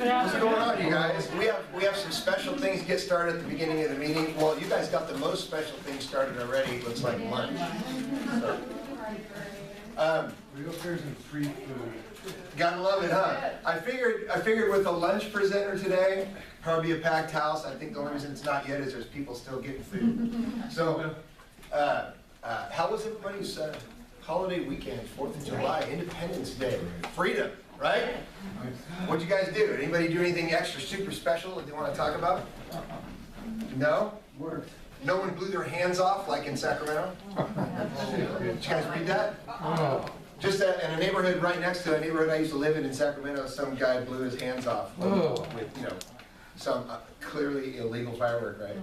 What's going on, you guys? We have some special things get started at the beginning of the meeting. Well, you guys got the most special things started already. It looks like lunch. We hope there's some free food. Gotta love it, huh? I figured with a lunch presenter today, probably a packed house. I think the only reason it's not yet is there's people still getting food. So, how was everybody's holiday weekend? 4th of July, Independence Day, freedom, right? What'd you guys do? Anybody do anything extra super special that they want to talk about? No? Worked. No one blew their hands off like in Sacramento? Did you guys read that? Just in a neighborhood right next to a neighborhood I used to live in Sacramento, some guy blew his hands off with, some clearly illegal firework, right?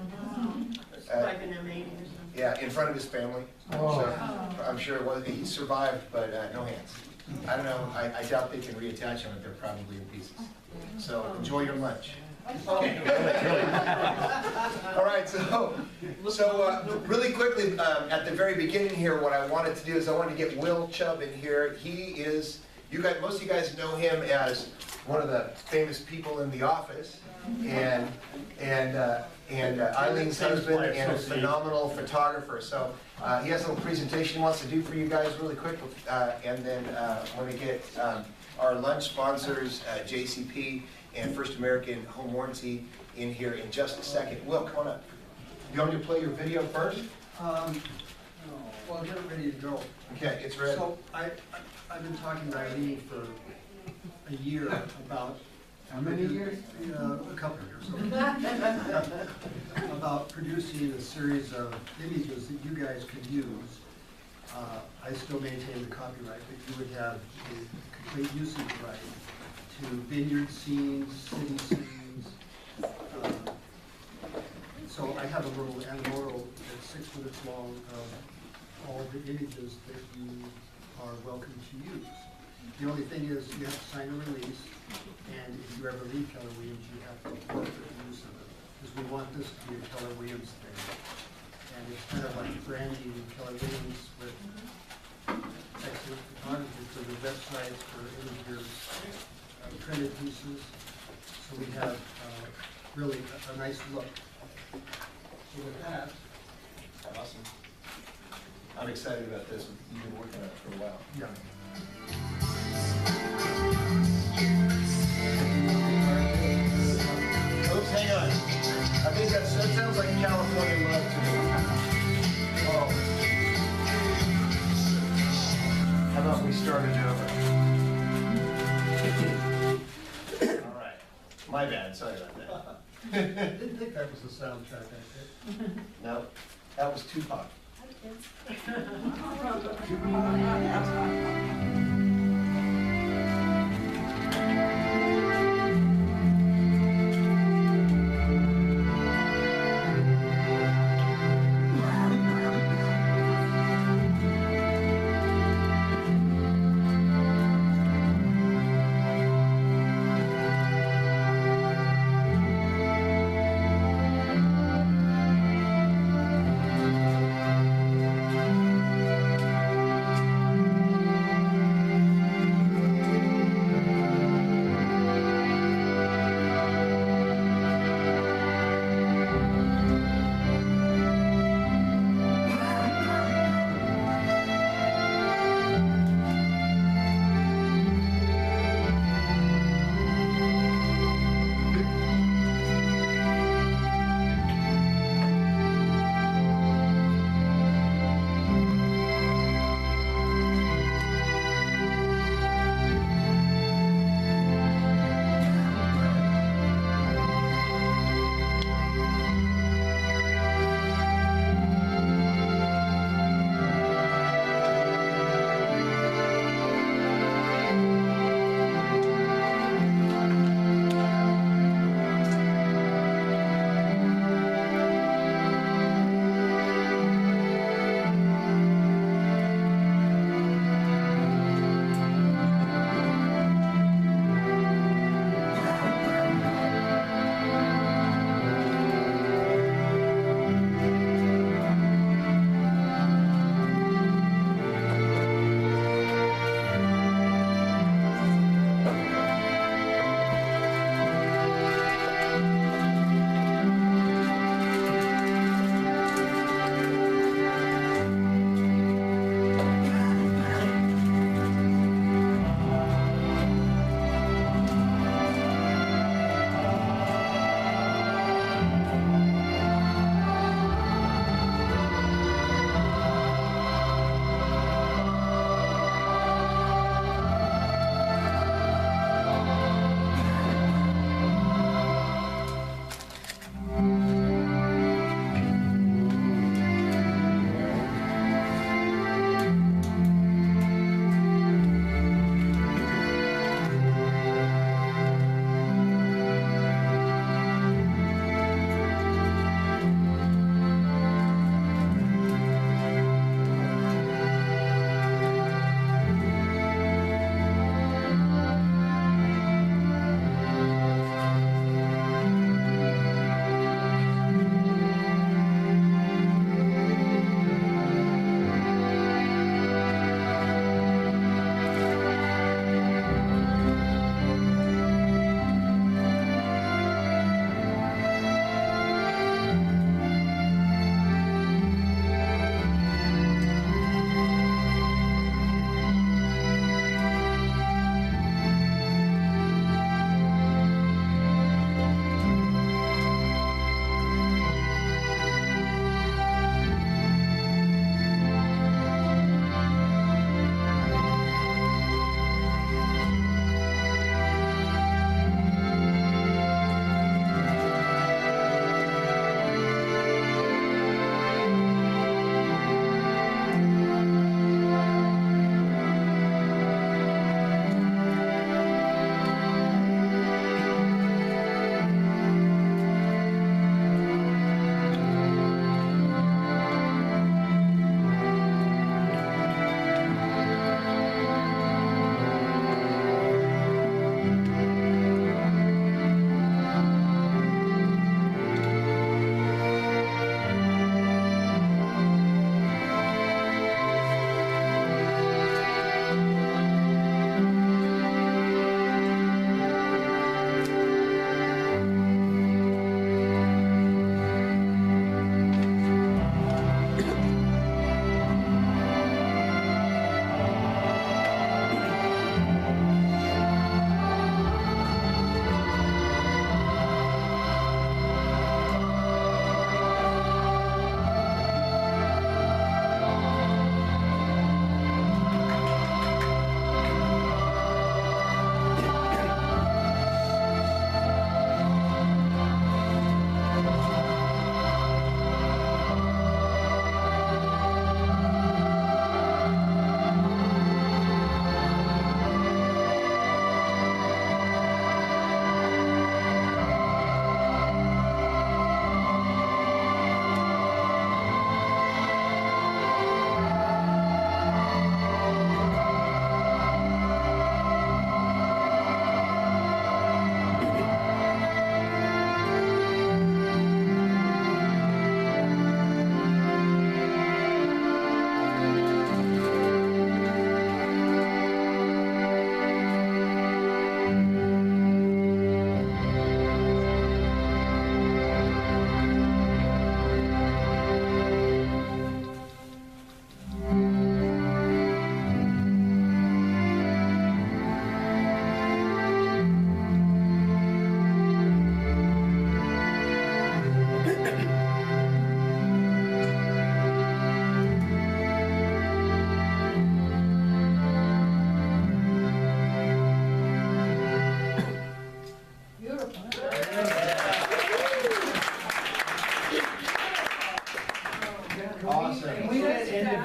Like an M80 or something. Yeah, in front of his family. So I'm sure it was, he survived, but no hands. I don't know, I doubt they can reattach them, but they're probably in pieces. So enjoy your lunch. All right, so really quickly, at the very beginning here, what I wanted to do is I wanted to get Will Chubb in here. He is, most of you guys know him as one of the famous people in the office, and Eileen's husband, and a phenomenal photographer. So he has a little presentation he wants to do for you guys really quick, and then want to get our lunch sponsors, JCP and First American Home Warranty, in here in just a second. Will, come on up. You want me to play your video first? Well, get it ready to go. Okay, it's ready. So I've been talking to Eileen for a year about. How many years? A couple of years. About producing a series of images that you guys could use. I still maintain the copyright, but you would have the complete usage right to vineyard scenes, city scenes. So I have a little anecdotal that's 6 minutes long of all the images that you are welcome to use. The only thing is you have to sign a release, and if you ever leave Keller Williams, you have to work for the use of it. Because we want this to be a Keller Williams thing. And it's kind of like branding Keller Williams with excellent photography for the websites, for images, printed pieces. So we have really a nice look. So with that, Awesome. I'm excited about this. You've been working on it for a while. yeah. Oops, hang on. I think that sounds like California love to me. Oh. How about we start it over? All right. My bad. Sorry about that. I didn't think that was the soundtrack, I think. No, that was Tupac.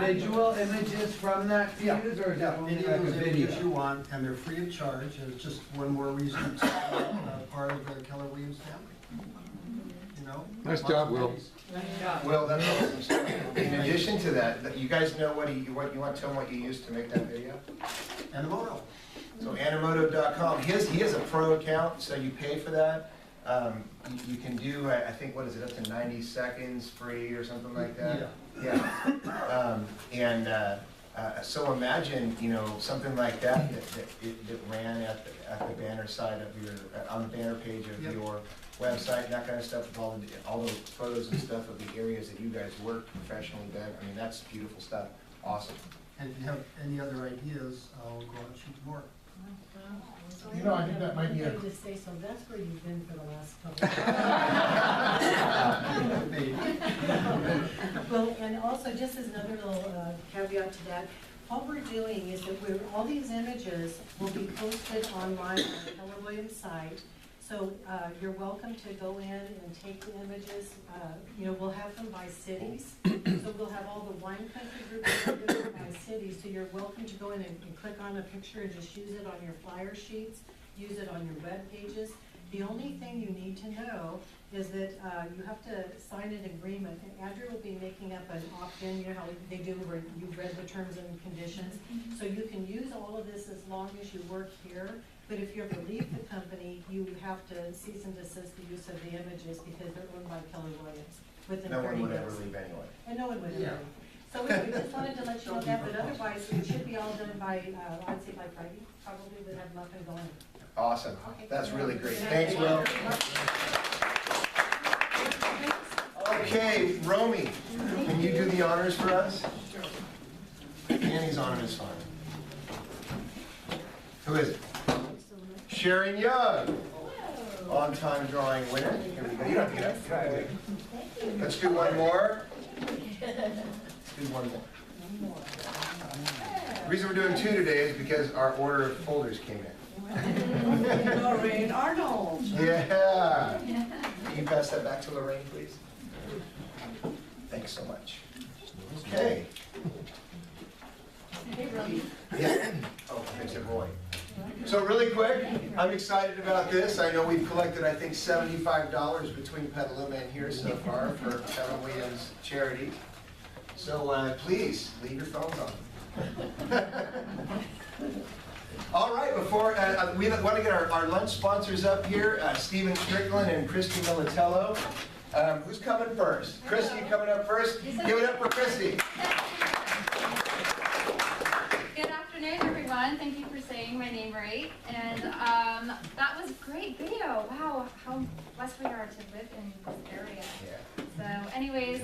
individual images from that feed, or is that only Any like of a those images video? you want, and they're free of charge, and it's just one more reason to part of the Keller Williams family. You know? Nice job, Will. Well, that's awesome stuff. In addition to that, you guys know what you want to tell them what you used to make that video? And the moto. So Animoto.com, he has a pro account, so you pay for that. You can do, I think, what is it, up to 90 seconds free or something like that? Yeah. So imagine, something like that ran at the banner side of your, on the banner page of your website, and that kind of stuff, with all those photos and stuff of the areas that you guys work professionally in. I mean, that's beautiful stuff. Awesome. And if you have any other ideas, I'll go out and shoot more. I think that might be a. Just say, so that's where you've been for the last couple of Well, and also, just as another little caveat to that, what we're doing is that all these images will be posted online on the Keller Williams site. So you're welcome to go in and take the images. We'll have them by cities. So we'll have all the wine country groups by cities. So you're welcome to go in and click on a picture and just use it on your flyer sheets, use it on your web pages. The only thing you need to know is that you have to sign an agreement. And Andrew will be making up an opt-in, you know how they do where you read the terms and conditions. So you can use all of this as long as you work here. But if you ever leave the company, you have to cease and desist the use of the images because they're owned by Keller Williams within 30 days. No one would ever leave anyway. And no one would ever leave. So we just wanted to let you know that, but otherwise, it should be all done by, I'd say by Friday, probably would have nothing going. Awesome. Okay. That's really great. Thanks, Will. Okay, Romy, can you do the honors for us? Annie's honor is fine. Who is it? Sharon Young. On-time drawing winner. Here we go. You don't have to get up. Try it. Let's do one more. Let's do one more. The reason we're doing two today is because our order of folders came in. Lorraine Arnold. Yeah. Can you pass that back to Lorraine, please? Thanks so much. Okay. Hey, Robbie. Yeah. Oh, I said Roy. So really quick, I'm excited about this. I know we've collected, I think, $75 between Petaluma and here so far for Keller Williams charity. So please, leave your phones on. All right, before we want to get our lunch sponsors up here, Steve Strickland and Christina Militelli. Who's coming first? Christy coming up first. Give it up for Christy. Good afternoon, everyone. Thank you for saying my name right. And that was a great video. Wow, how blessed we are to live in this area. Yeah. So anyways,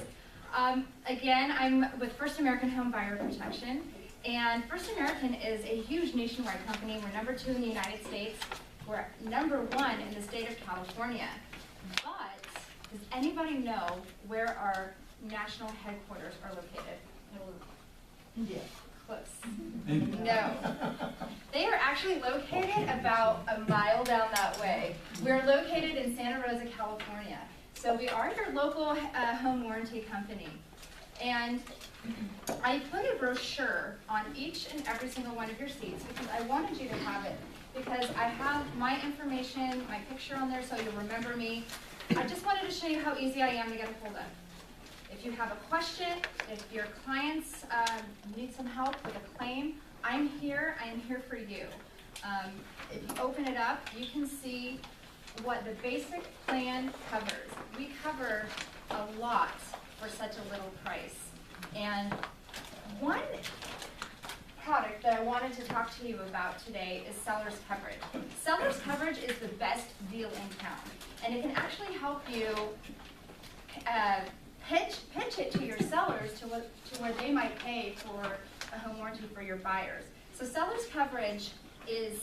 again, I'm with First American Home Buyer Protection. And First American is a huge nationwide company. We're #2 in the United States. We're #1 in the state of California. But does anybody know where our national headquarters are located? Yeah. Close. No. They are actually located about a mile down that way. We're located in Santa Rosa, California. So we are your local home warranty company. And I put a brochure on each and every single one of your seats because I wanted you to have it. Because I have my information, my picture on there so you'll remember me. I just wanted to show you how easy I am to get a hold of. If you have a question, if your clients need some help with a claim, I'm here. I am here for you. If you open it up, you can see what the basic plan covers. We cover a lot for such a little price. And one product that I wanted to talk to you about today is seller's coverage. Seller's coverage is the best deal in town. And it can actually help you pitch it to your sellers to where they might pay for a home warranty for your buyers. So seller's coverage is,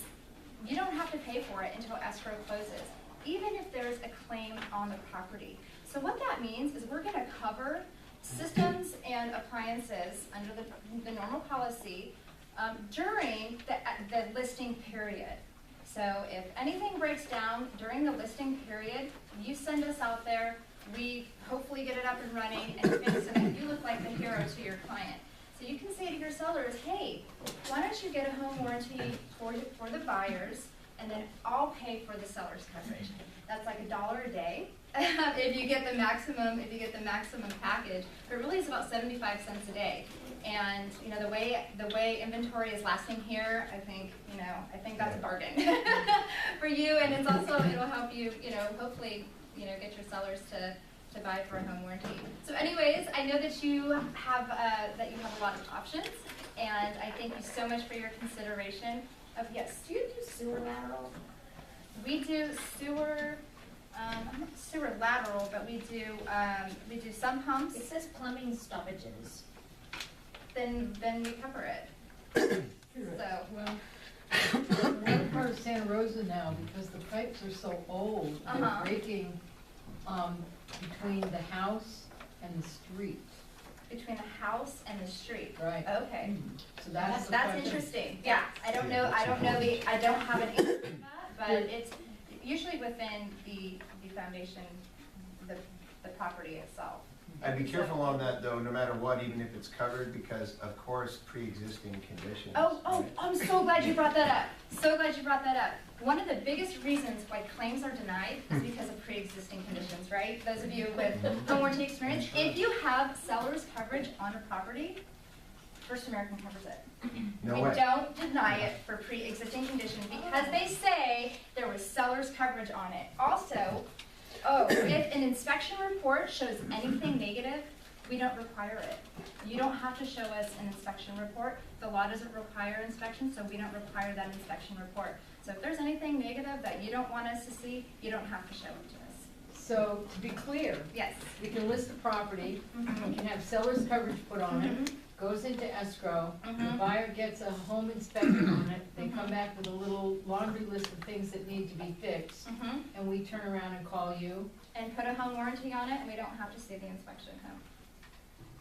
you don't have to pay for it until escrow closes, even if there's a claim on the property. So what that means is we're gonna cover systems and appliances under the normal policy during the listing period. So if anything breaks down during the listing period, you send us out there, we hopefully get it up and running and fix it, and you look like the hero to your client. So you your sellers, hey, why don't you get a home warranty for the buyers, and then I'll pay for the seller's coverage. That's like $1 a day if you get the maximum package. But really, it's about 75 cents a day. And you know, the way inventory is lasting here, I think that's a bargain for you, and it's also, it'll help you, hopefully, get your sellers to buy for a home warranty. So anyways, I know that you have a lot of options, and I thank you so much for your consideration of, yes. Do you do sewer lateral? We do sewer, not sewer lateral, but we do some pumps. It says plumbing stoppages. Then we cover it. So, Well, one part of Santa Rosa now, because the pipes are so old, they're breaking, between the house and the street. between the house and the street. Right. Okay. So that's the That's question. interesting. Yeah, I don't have an answer to that, but it's usually within the foundation, the property itself. I'd be careful on that though, no matter what, even if it's covered, because of course, pre-existing conditions. Oh, right? I'm so glad you brought that up. So glad you brought that up. One of the biggest reasons why claims are denied is because of pre-existing conditions, right? Those of you with home warranty experience, if you have seller's coverage on a property, First American covers it. No We way. don't deny it for pre-existing condition because they say there was seller's coverage on it. Also, if an inspection report shows anything negative, we don't require it. You don't have to show us an inspection report. The law doesn't require inspection, so we don't require that inspection report. So if there's anything negative that you don't want us to see, you don't have to show it to us. So, to be clear, Yes. we can list the property, Mhm. we can have seller's coverage put on it, Mhm. goes into escrow, the Mhm. buyer gets a home inspection on it, they come back with a little laundry list of things that need to be fixed, Mhm. and we turn around and call you. And put a home warranty on it, and we don't have to see the inspection come.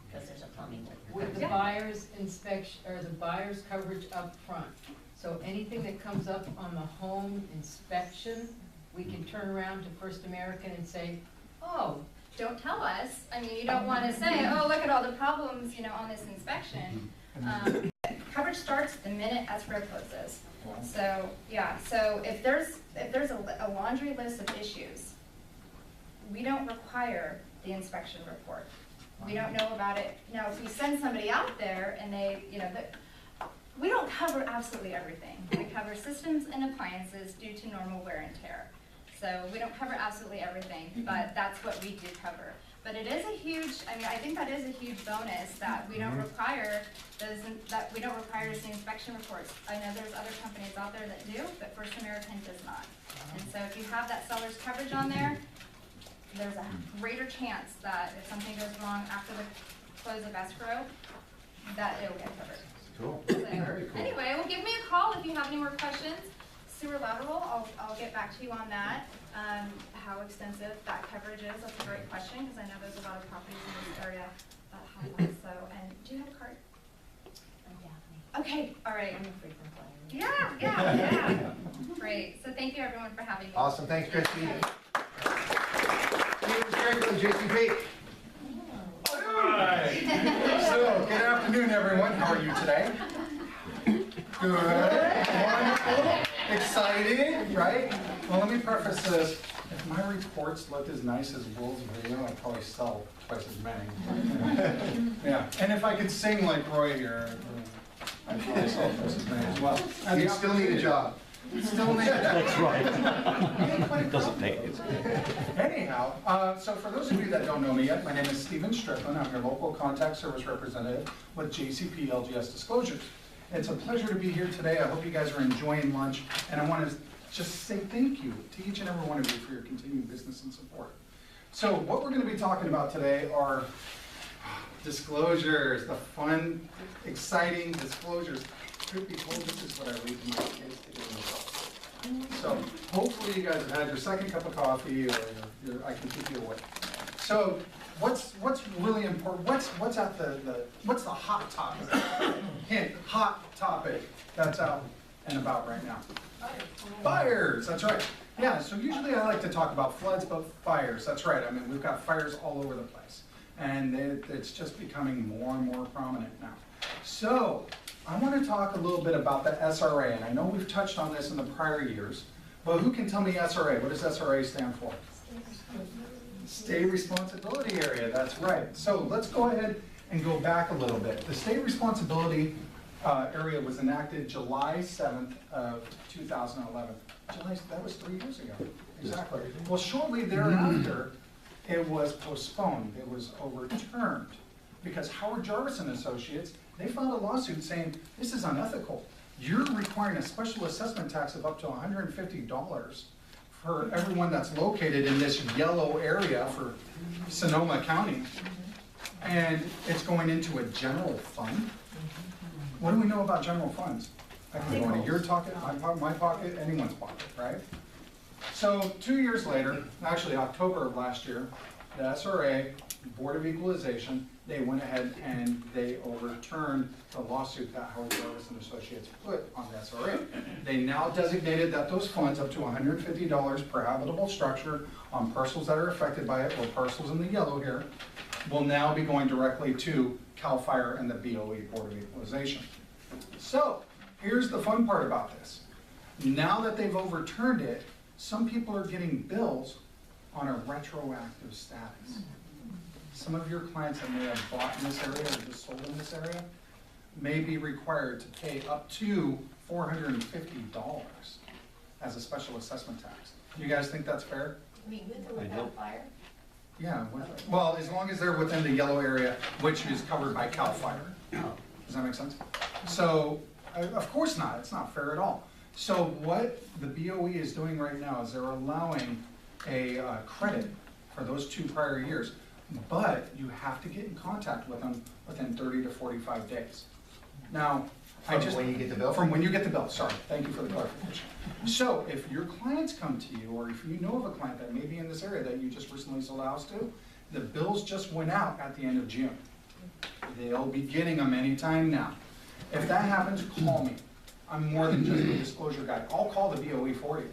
Because there's a plumbing leak. With the Yeah. buyer's inspection, or the buyer's coverage up front. So anything that comes up on the home inspection, we can turn around to First American and say, oh, Don't tell us. I mean, you don't want to say, oh, look at all the problems, on this inspection. Coverage starts the minute escrow closes. So, yeah, so if there's a laundry list of issues, we don't require the inspection report. We don't know about it. Now, if we send somebody out there and we don't cover absolutely everything. We cover systems and appliances due to normal wear and tear. So we don't cover absolutely everything, but that's what we do cover. But it is a huge, I think that is a huge bonus that we don't require to see inspection reports. I know there's other companies out there that do, but First American does not. And so if you have that seller's coverage on there, there's a greater chance that if something goes wrong after the close of escrow, that it will get covered. Cool. So, Very cool. anyway, well, give me a call if you have any more questions. Sewer lateral, I'll get back to you on that. How extensive that coverage is, that's a great question, because I know there's a lot of properties in this area that have that, so, and do you have a card? Okay, all right. I'm a frequent flyer. Yeah. Great, so thank you everyone for having me. Awesome, thanks Christy. Steve Strickland, JCP. Hi. So, good afternoon, everyone. How are you today? Good. Wonderful. Exciting, right? Well, let me preface this. If my reports looked as nice as Will's video, I'd probably sell twice as many. Yeah, and if I could sing like Roy here, I'd probably sell twice as many as well. And You the still need a job. Still need a job. That's right. It doesn't pay. Anyhow, so for those of you that don't know me yet, my name is Steve Strickland. I'm your local contact service representative with JCP Disclosures. It's a pleasure to be here today. I hope you guys are enjoying lunch, and I want to just say thank you to each and every one of you for your continued business and support. So what we're going to be talking about today are disclosures, the fun, exciting disclosures. Truth be told, this is what I leave to my kids to do. So hopefully you guys have had your second cup of coffee, or I can keep you awake. So what's really important? What's the hot topic? Hint: hot topic that's out and about right now. Fires. That's right. Yeah. So usually I like to talk about floods, but fires. That's right. I mean, we've got fires all over the place, and it's just becoming more and more prominent now. So, I want to talk a little bit about the SRA, and I know we've touched on this in the prior years, but who can tell me SRA? What does SRA stand for? State Responsibility Area, that's right. So let's go ahead and go back a little bit. The State Responsibility Area was enacted July 7th of 2011. That was 3 years ago, exactly. Well, shortly thereafter, it was postponed, it was overturned, because Howard Jarvis and Associates, they filed a lawsuit saying, this is unethical. You're requiring a special assessment tax of up to $150 for everyone that's located in this yellow area for Sonoma County. And it's going into a general fund. What do we know about general funds? I can go into your pocket, my pocket, anyone's pocket, right? So 2 years later, actually October of last year, the SRA, Board of Equalization, they went ahead and they overturned the lawsuit that Howard Jarvis and Associates put on the SRA. They now designated that those funds up to $150 per habitable structure on parcels that are affected by it, or parcels in the yellow here, will now be going directly to CAL FIRE and the BOE, Board of Equalization. So, here's the fun part about this. Now that they've overturned it, some people are getting bills on a retroactive status. Some of your clients that may have bought in this area or just sold in this area may be required to pay up to $450 as a special assessment tax. You guys think that's fair? I mean, with or without fire? Yeah, well, as long as they're within the yellow area, which is covered by CAL FIRE. Does that make sense? So, of course not, it's not fair at all. So what the BOE is doing right now is they're allowing a credit for those 2 prior years, but you have to get in contact with them within 30 to 45 days. Now, From when you get the bill? From when you get the bill, sorry, thank you for the clarification. So if your clients come to you, or if you know of a client that may be in this area that you just recently sold a house to, the bills just went out at the end of June. They'll be getting them anytime now. If that happens, call me. I'm more than just a disclosure guy. I'll call the BOE for you.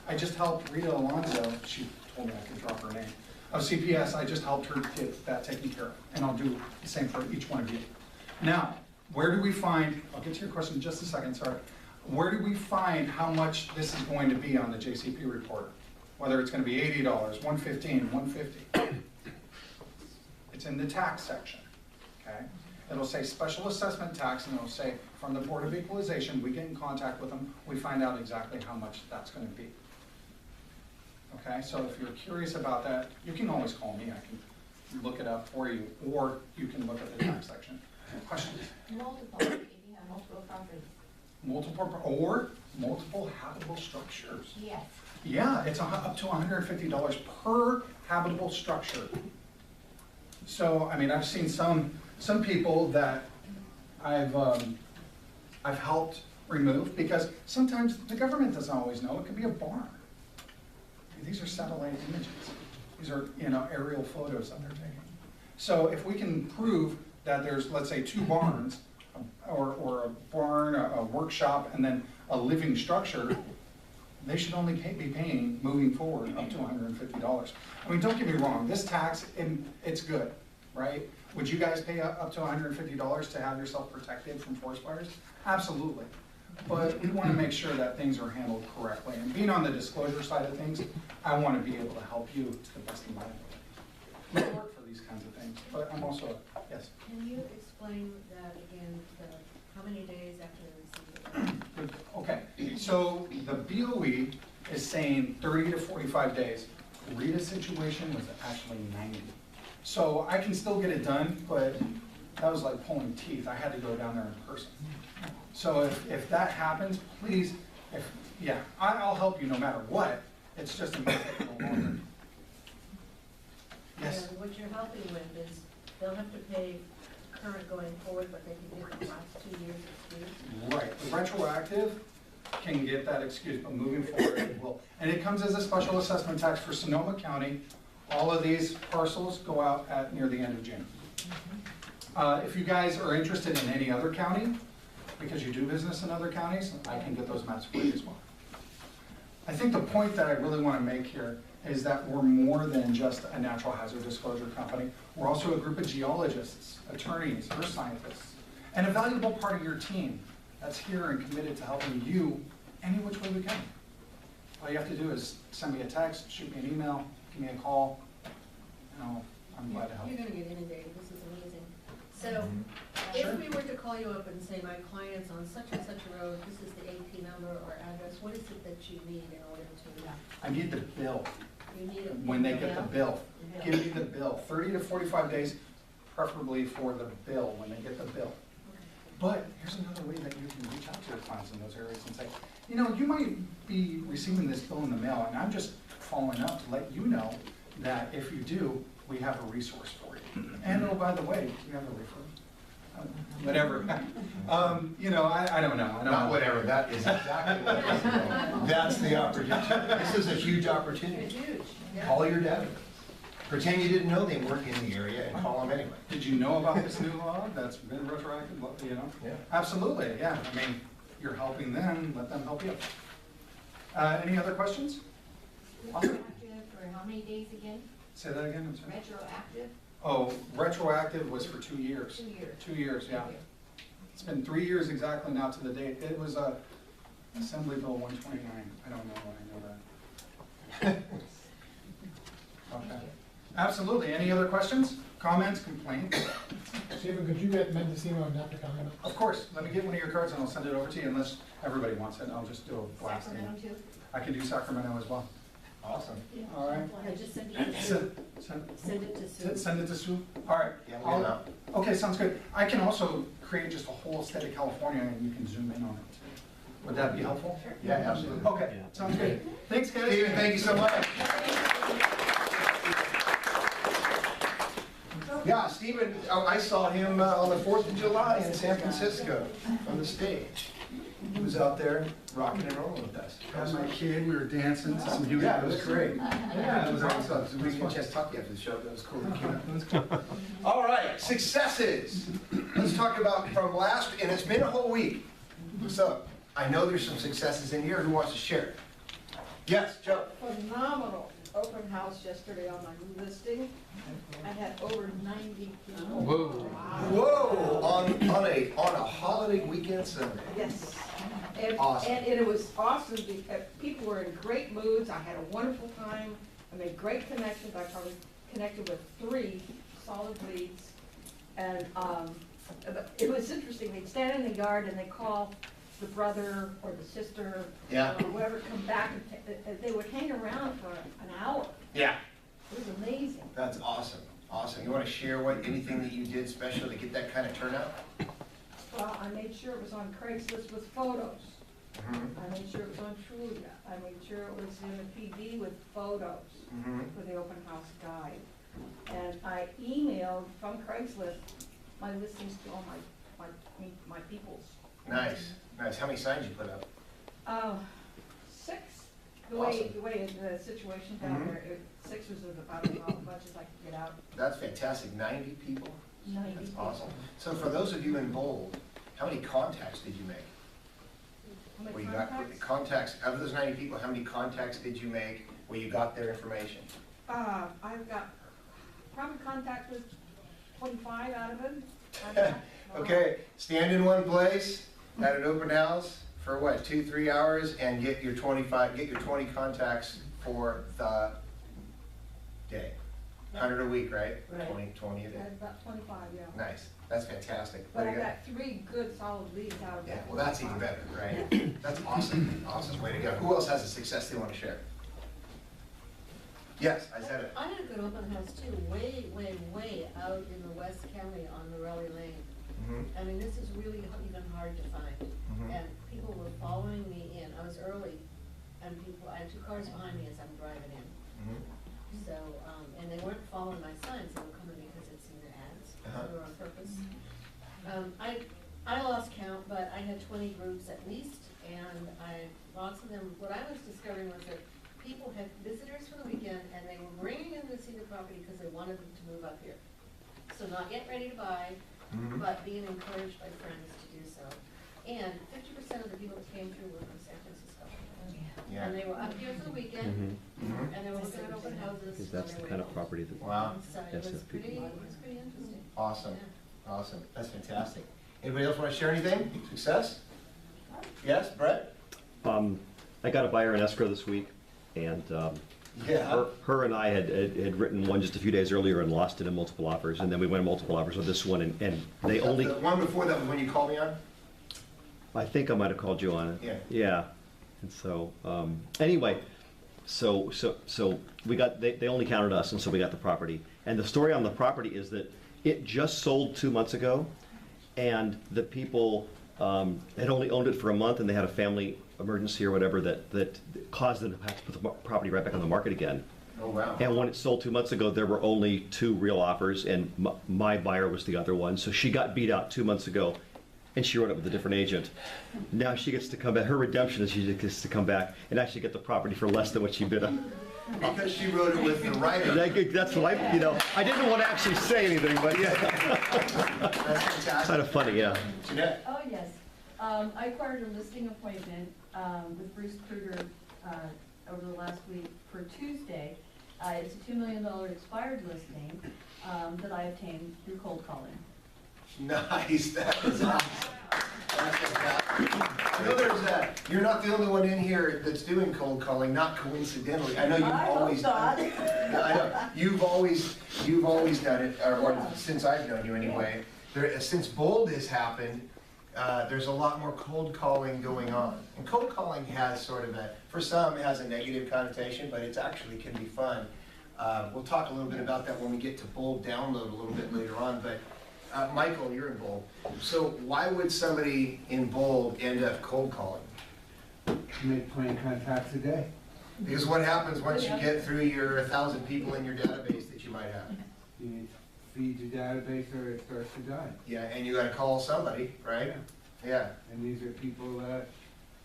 I just helped Rita Alonso, she told me I could drop her name, of CPS, I just helped her get that taken care of. And I'll do the same for each one of you. Now, where do we find, I'll get to your question in just a second, sorry. Where do we find how much this is going to be on the JCP report? Whether it's going to be $80, $115, $150. It's in the tax section, okay? It'll say special assessment tax, and it'll say from the Board of Equalization, we get in contact with them, we find out exactly how much that's going to be. Okay, so if you're curious about that, you can always call me, I can look it up for you, or you can look at the tax section. Questions? Multiple, if you have multiple properties. Multiple habitable structures. Yes. Yeah, it's up to $150 per habitable structure. So, I mean, I've seen some people that I've helped remove, because sometimes the government doesn't always know. It could be a barn. These are satellite images. These are, aerial photos that they're taking. So if we can prove that there's, let's say, 2 barns, or a barn, a workshop, and then a living structure, they should only be paying, moving forward, up to $150. I mean, don't get me wrong, this tax, it's good, right? Would you guys pay up to $150 to have yourself protected from forest fires? Absolutely. But we want to make sure that things are handled correctly. And being on the disclosure side of things, I want to be able to help you to the best of my ability. We work for these kinds of things, but I'm also, yes? Can you explain that again, how many days after they receive it? Okay, so the BOE is saying 30 to 45 days. Rita's situation was actually 90. So I can still get it done, but that was like pulling teeth. I had to go down there in person. So if that happens, please, I'll help you no matter what. It's just a matter of longer. Yes? And what you're helping with is, they'll have to pay current going forward, but they can get the last 2 years excuse. Right, the retroactive can get that excuse, but moving forward it will. And it comes as a special assessment tax for Sonoma County. All of these parcels go out at near the end of June. If you guys are interested in any other county, because you do business in other counties, I can get those maps for you as well. I think the point that I really want to make here is that we're more than just a natural hazard disclosure company. We're also a group of geologists, attorneys, earth scientists, and a valuable part of your team that's here and committed to helping you any which way we can. All you have to do is send me a text, shoot me an email, give me a call, I'm glad to help. You're gonna get inundated, this is amazing. So, Sure. if we were to call you up and say, my client's on such and such a road, this is the AP number or address, what is it that you need in order to, I need the bill. you need it? When they get the bill, Yeah. give me the bill, 30 to 45 days, preferably for the bill, when they get the bill. But here's another way that you can reach out to your clients in those areas and say, you might be receiving this bill in the mail, and I'm just following up to let you know that if you do, we have a resource for you. And oh, by the way, we have a referral. Whatever. I don't know. Not whatever, that is exactly what it is. That's the opportunity. This is a huge opportunity. Huge, yeah. Call your dad. Pretend you didn't know they work in the area and call them anyway. Did you know about this new law that's been retroactive, Yeah. Absolutely, yeah. I mean, you're helping them, let them help you. Any other questions? Awesome. Retroactive for how many days again? Say that again, I'm sorry. Retroactive? Oh, retroactive was for 2 years. 2 years. 2 years, yeah. Thank you. It's been 3 years exactly now to the date. It was Assembly Bill 129. I don't know when I know that. Okay. Absolutely. Any other questions, comments, complaints? Stephen, could you get Mendocino and Dr. Comment? Of course. Let me get one of your cards and I'll send it over to you unless everybody wants it. I'll just do a blast. Sacramento too? I can do Sacramento as well. Awesome. All right. I just sent it to Sue. Send Send it to Sue. send it to Sue? All right. Yeah, we'll I'll- Okay, sounds good. I can also create just a whole state of California and you can zoom in on it too. Would that be helpful? Sure. Yeah, absolutely. Okay, sounds good. Thanks, guys. Stephen, thank you so much. Yeah, Stephen, I saw him on the 4th of July in San Francisco on the stage. He was out there rocking and rolling with us. Had my kid, we were dancing to some Huey Yeah, it was Lewis. great. Yeah, it was awesome. So we didn't get a chance to talk to you after the show, that was cool. All right, successes. Let's talk about from last, and it's been a whole week. So, I know there's some successes in here. Who wants to share? Yes, Joe. Phenomenal open house yesterday on my listing. I had over 90 people. Whoa, on a holiday weekend Sunday. Yes. And, Awesome. and it was awesome because people were in great moods. I had a wonderful time. I made great connections. I probably connected with 3 solid leads. And it was interesting. They'd stand in the yard and they call the brother or the sister Yeah. or whoever come back and they would hang around for an hour. Yeah. It was amazing. That's awesome. Awesome. You want to share anything that you did special to get that kind of turnout? Well, I made sure it was on Craigslist with photos. Mm-hmm. I made sure it was on Trulia. I made sure it was in the PD with photos Mm-hmm. for the open house guide. And I emailed from Craigslist my listings to all my peoples. Nice. Nice. How many signs you put up? 6. Awesome. The way the situation down Mhm. there, 6 was about as much as I could get out. That's fantastic. 90 people? 90 That's people. awesome. So for those of you in bold, how many contacts did you make? How many Where you got contacts? out of those 90 people, how many contacts did you make where you got their information? I've got probably contact with 25 out of it. Okay, stand in one place at an open house for what, 2-3 hours and get your 20 contacts for the day. 100 a week, right? Right. 20 a day. About 25, yeah. Nice, that's fantastic. But Way I to go. got 3 good solid leads out of Yeah, that. well, that's even better, right? That's awesome, awesome, way to go. Who else has a success they want to share? Yes, I said it. I had a good open house too, way out in the West County on Morelli Lane. Mhm, I mean, this is really even hard to find. mhm. And people were following me in. I was early, and I had 2 cars behind me as I'm driving in. Mhm. So, and they weren't following my signs, they were coming because they'd seen the ads, Uh-huh. they were on purpose. I lost count, but I had 20 groups at least, and lots of them, what I was discovering was that people had visitors for the weekend, and they were bringing in to see the property because they wanted them to move up here. So not yet ready to buy, Mhm. but being encouraged by friends to do so. And 50% of the people that came through were from San Francisco. Yeah. And they were up here for the weekend, Mhm. and they were looking at open houses. Because that's on the their kind way of property that. Wow. home. So it That's was the people. pretty interesting. Awesome, Yeah. awesome, that's fantastic. Anybody else want to share anything? Success? Yes, Brett? I got a buyer in escrow this week, and Yeah. her and I had written one just a few days earlier and lost it in multiple offers, and then we went multiple offers with this one, and they only, The one before that was when you called me on? I think I might have called you on it. Yeah. Yeah, and so, anyway, so we got, they only counted us, and so we got the property. And the story on the property is that it just sold 2 months ago, and the people had only owned it for a month, and they had a family emergency or whatever that caused them to have to put the property right back on the market again. Oh, wow. And when it sold 2 months ago, there were only 2 real offers, and my buyer was the other one. So she got beat out 2 months ago, and she wrote it with a different agent. Now she gets to come back. Her redemption is she gets to come back and actually get the property for less than what she bid on. Because she wrote it with the writer. That's what I, I didn't want to actually say anything, but yeah. That's fantastic. Kind of funny, yeah. Jeanette? Oh, yes. I acquired a listing appointment with Bruce Kruger over the last week for Tuesday. It's a $2 million expired listing that I obtained through cold calling. Nice, that is awesome. That's fantastic. I know you're not the only one in here that's doing cold calling, not coincidentally. I know you've always done it. I know, you've always done it, or since I've known you anyway. Since Bold has happened, there's a lot more cold calling going on. And cold calling has sort of for some, it has a negative connotation, but it actually can be fun. We'll talk a little bit about that when we get to Bold Download a little bit later on, but Michael, you're in Bold. So why would somebody in Bold end up cold calling? Make 20 contacts a day. Because what happens once you get through your 1,000 people in your database that you might have? You feed your database or it starts to die. Yeah, and you gotta call somebody, right? Yeah. And these are people that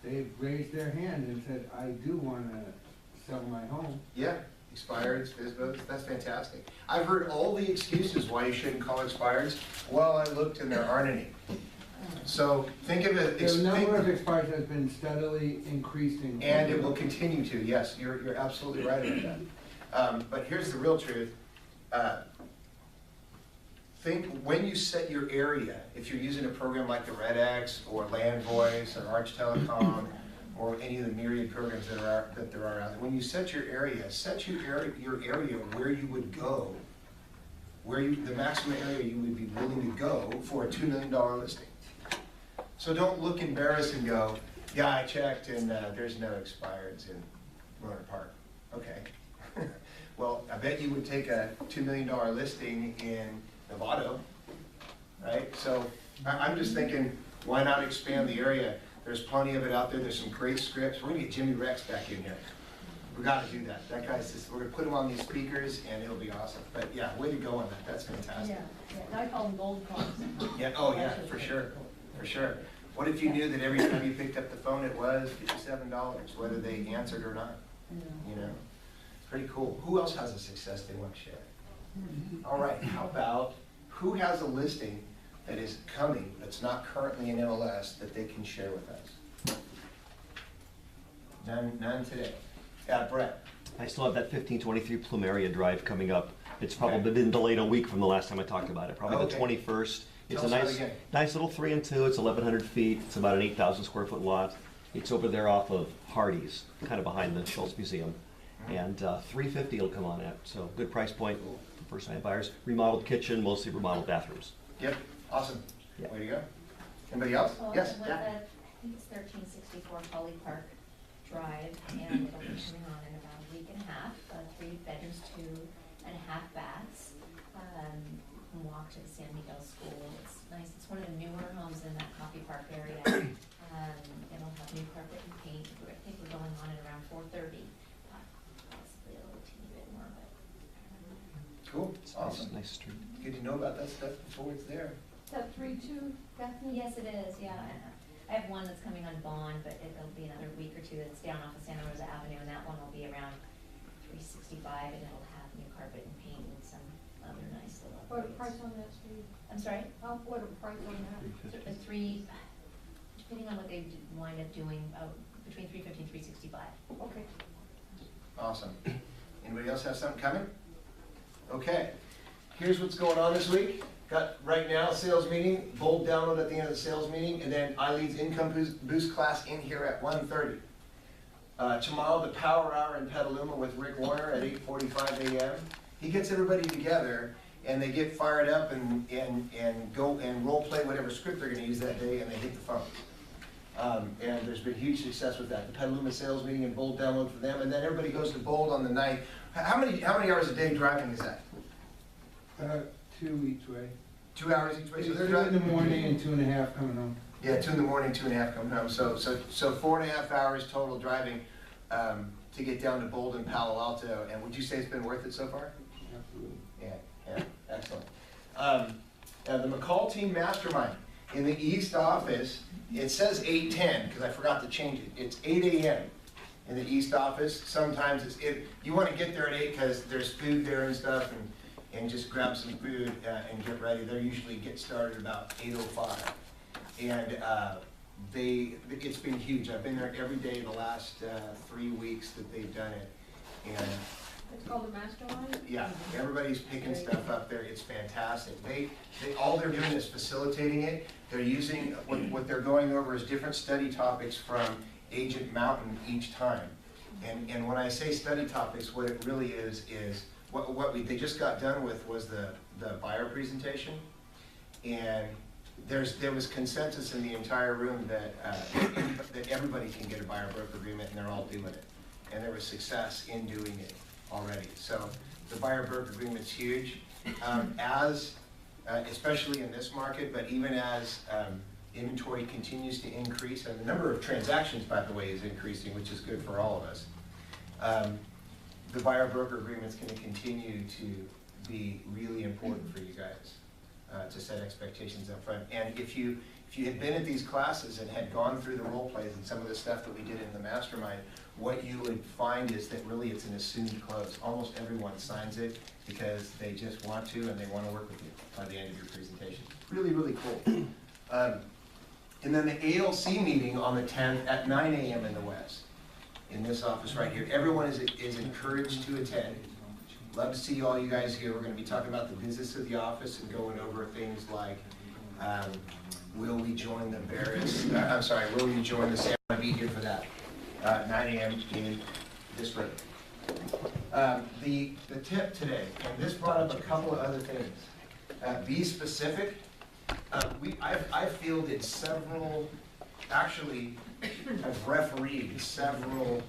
they've raised their hand and said, I do want to sell my home. Yeah, expireds, FISBOs, that's fantastic. I've heard all the excuses why you shouldn't call expireds. Well, I looked and there aren't any. So think of it. The number of expireds has been steadily increasing. And it will continue to, yes, you're absolutely right about that. But here's the real truth. Think when you set your area, if you're using a program like the Red X or Land Voice or Arch Telecom or any of the myriad programs that there are out there, when you set your area where you would go, the maximum area you would be willing to go for a $2 million listing. So don't look embarrassed and go, yeah, I checked and there's no expireds in Roanoke Park. Okay. Well, I bet you would take a $2 million listing in Novato, right? So I'm just thinking, why not expand the area? There's plenty of it out there. There's some great scripts. We're gonna get Jimmy Rex back in here. We gotta do that. That guy's just, we're gonna put him on these speakers and it'll be awesome. But yeah, way to go on that. That's fantastic. Yeah, I call them gold calls. Yeah, oh yeah, for sure, for sure. What if you knew that every time you picked up the phone it was $57, whether they answered or not? You know, it's pretty cool. Who else has a success they want to share? All right, how about who has a listing that is coming that's not currently in MLS that they can share with us? None today. Yeah, Brett. I still have that 1523 Plumeria Drive coming up. It's probably been delayed a week from the last time I talked about it, probably the 21st. It's Tell a us how to nice little 3 and 2. It's 1,100 feet. It's about an 8,000 square foot lot. It's over there off of Hardee's, kind of behind the Schultz Museum. And $350 will come on at, so good price point for first-time buyers. Remodeled kitchen, mostly remodeled bathrooms. Yep, awesome. Yeah. Way to go. Anybody else? Well, Yes, with Daphne. I think it's 1364 Holly Park Drive, and it'll be coming on in about a week and a half. 3 bedrooms, 2.5 baths. You can walk to the San Miguel School. It's nice. It's one of the newer homes in that Coffee Park area. It'll have new carpet and paint. I think we're going on at around 4:30. Possibly a little teeny bit more, but. Cool, awesome. Nice street. Good to know about that stuff before it's there. Is that 3-2, Daphne? Yes, it is, yeah. I have one that's coming on bond, but it'll be another week or two. It's down off of Santa Rosa Avenue, and that one will be around 365, and it'll have new carpet and paint and some other nice little What a upgrades. price on that, Steve? I'm sorry? What a price on that? Depending on what they wind up doing, between 350 and 365. Okay. Awesome. Anybody else have something coming? Okay, here's what's going on this week. got right now sales meeting, bold download at the end of the sales meeting, and then Eileen's income boost class in here at 1:30. Tomorrow, the power hour in Petaluma with Rick Warner at 8:45 a.m. He gets everybody together and they get fired up and go and role play whatever script they're gonna use that day, and they hit the phones. And there's been huge success with that. The Petaluma sales meeting and bold download for them, and then everybody goes to bold on the night. How many hours a day driving is that? 2 each way. 2 hours each way? So they're 2 in the driving. morning and 2.5 coming home. Yeah, 2 in the morning, 2.5 coming home. So 4.5 hours total driving to get down to Bold and Palo Alto. And would you say it's been worth it so far? Absolutely. Yeah, excellent. Now the McCall Team Mastermind in the East office, it says 8:10 because I forgot to change it. It's 8 a.m. in the East office. Sometimes you want to get there at 8 because there's food there and stuff, and just grab some food and get ready. They usually get started about 8:05. And it's been huge. I've been there every day the last 3 weeks that they've done it. And It's called the Mastermind? yeah, everybody's picking stuff up there. It's fantastic. All they're doing is facilitating it. They're using, what they're going over is different study topics from Agent Mountain each time. And when I say study topics, what it really is they just got done with was the buyer presentation. And there was consensus in the entire room that everybody can get a buyer broker agreement, and they're all doing it. And there was success in doing it already. So the buyer broker agreement's huge. Especially in this market, but even as inventory continues to increase, and the number of transactions, by the way, is increasing, which is good for all of us. The buyer broker agreement is going to continue to be really important for you guys to set expectations up front. And if you had been at these classes and had gone through the role plays and some of the stuff that we did in the mastermind, what you would find is that really it's an assumed close. Almost everyone signs it because they just want to and they want to work with you by the end of your presentation. Really, really cool. And then the ALC meeting on the 10th at 9 a.m. in the West, in this office right here. Everyone is encouraged to attend. Love to see all you guys here. We're going to be talking about the business of the office and going over things like, will we join the will we join the San? I'll be here for that. 9 a.m. in this room. The tip today, and this brought up a couple of other things. Be specific. I've fielded several, actually, I've refereed several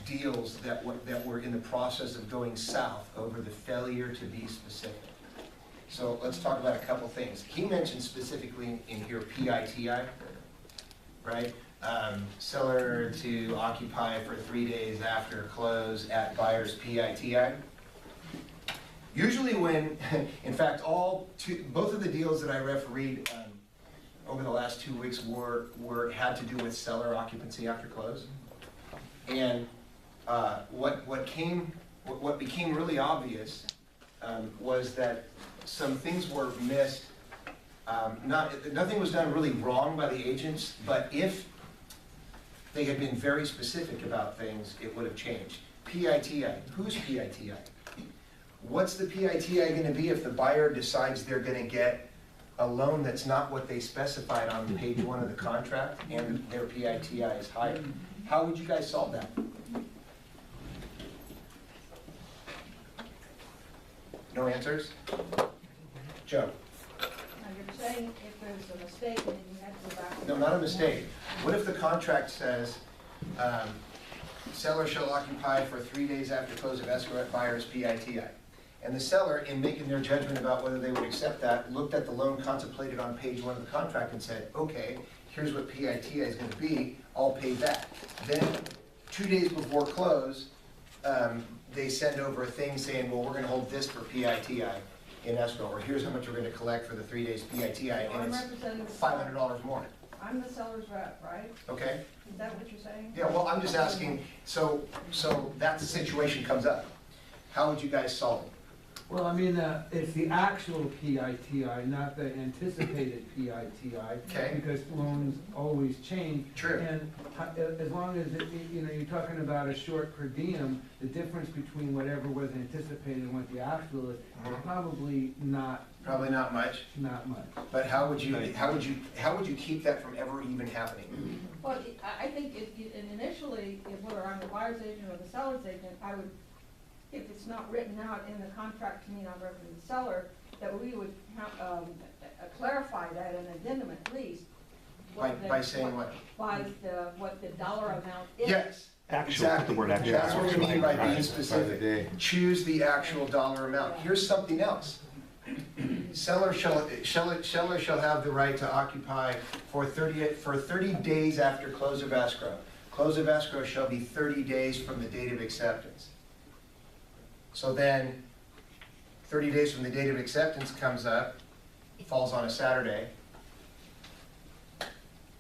deals that were in the process of going south over the failure to be specific. So let's talk about a couple things. He mentioned specifically in here PITI, right? Seller to occupy for 3 days after close at buyer's PITI. Usually when, in fact, both of the deals that I refereed over the last 2 weeks had to do with seller occupancy after close. And what became really obvious was that some things were missed. Nothing was done really wrong by the agents, but if they had been very specific about things, it would have changed. PITI, who's PITI? What's the PITI going to be if the buyer decides they're going to get a loan that's not what they specified on page 1 of the contract and their PITI is higher? How would you guys solve that? No answers? Joe? Now, you're saying if there's a mistake, then you have to go back. No, not a mistake. What if the contract says, seller shall occupy for 3 days after close of escrow at buyer's PITI? And the seller, in making their judgment about whether they would accept that, looked at the loan contemplated on page 1 of the contract and said, okay, here's what PITI is going to be, I'll pay that. Then, 2 days before close, they send over a thing saying, well, we're going to hold this for PITI in escrow, or here's how much we're going to collect for the 3 days PITI, and it's $500 more. I'm the seller's rep, right? Okay? Is that what you're saying? Yeah, well, I'm just asking, so that situation comes up. How would you guys solve it? Well, I mean, it's the actual PITI, not the anticipated PITI. Okay. Because loans always change. True. And as long as, you know, you're talking about a short per diem, the difference between whatever was anticipated and what the actual is probably not much. Not much. But how would you keep that from ever even happening? Well, I think initially, if whether I'm the buyer's agent or the seller's agent, I would, if it's not written out in the contract to me, not representing the seller, that we would clarify that in an addendum at least. By saying what? By what the dollar amount is. Yes. Actual, Exactly. the word actual. That's what we mean by being Right. specific. Choose the actual dollar amount. Here's something else. Seller shall have the right to occupy for 30 days after close of escrow. Close of escrow shall be 30 days from the date of acceptance. So then, 30 days from the date of acceptance comes up, falls on a Saturday.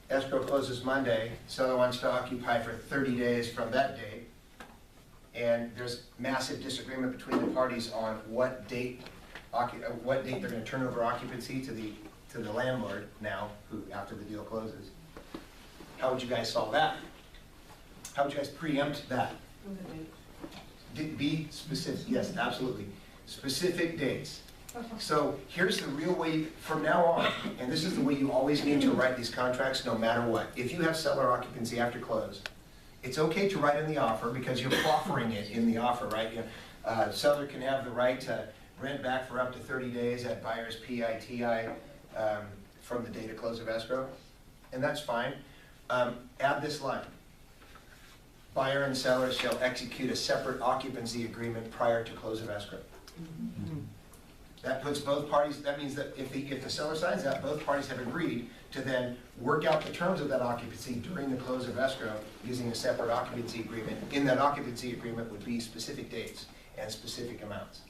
Escrow closes Monday, seller wants to occupy for 30 days from that date. And there's massive disagreement between the parties on what date they're gonna turn over occupancy to the landlord now, after the deal closes. How would you guys solve that? How would you guys preempt that? Be specific, yes, absolutely. Specific dates. So here's the real way from now on, and this is the way you always need to write these contracts no matter what. If you have seller occupancy after close, it's okay to write in the offer because you're offering it in the offer, right? Seller can have the right to rent back for up to 30 days at buyer's PITI from the date of close of escrow, and that's fine. Add this line. Buyer and seller shall execute a separate occupancy agreement prior to close of escrow. That puts both parties, that means that if the seller signs that, both parties have agreed to then work out the terms of that occupancy during the close of escrow using a separate occupancy agreement. In that occupancy agreement would be specific dates and specific amounts.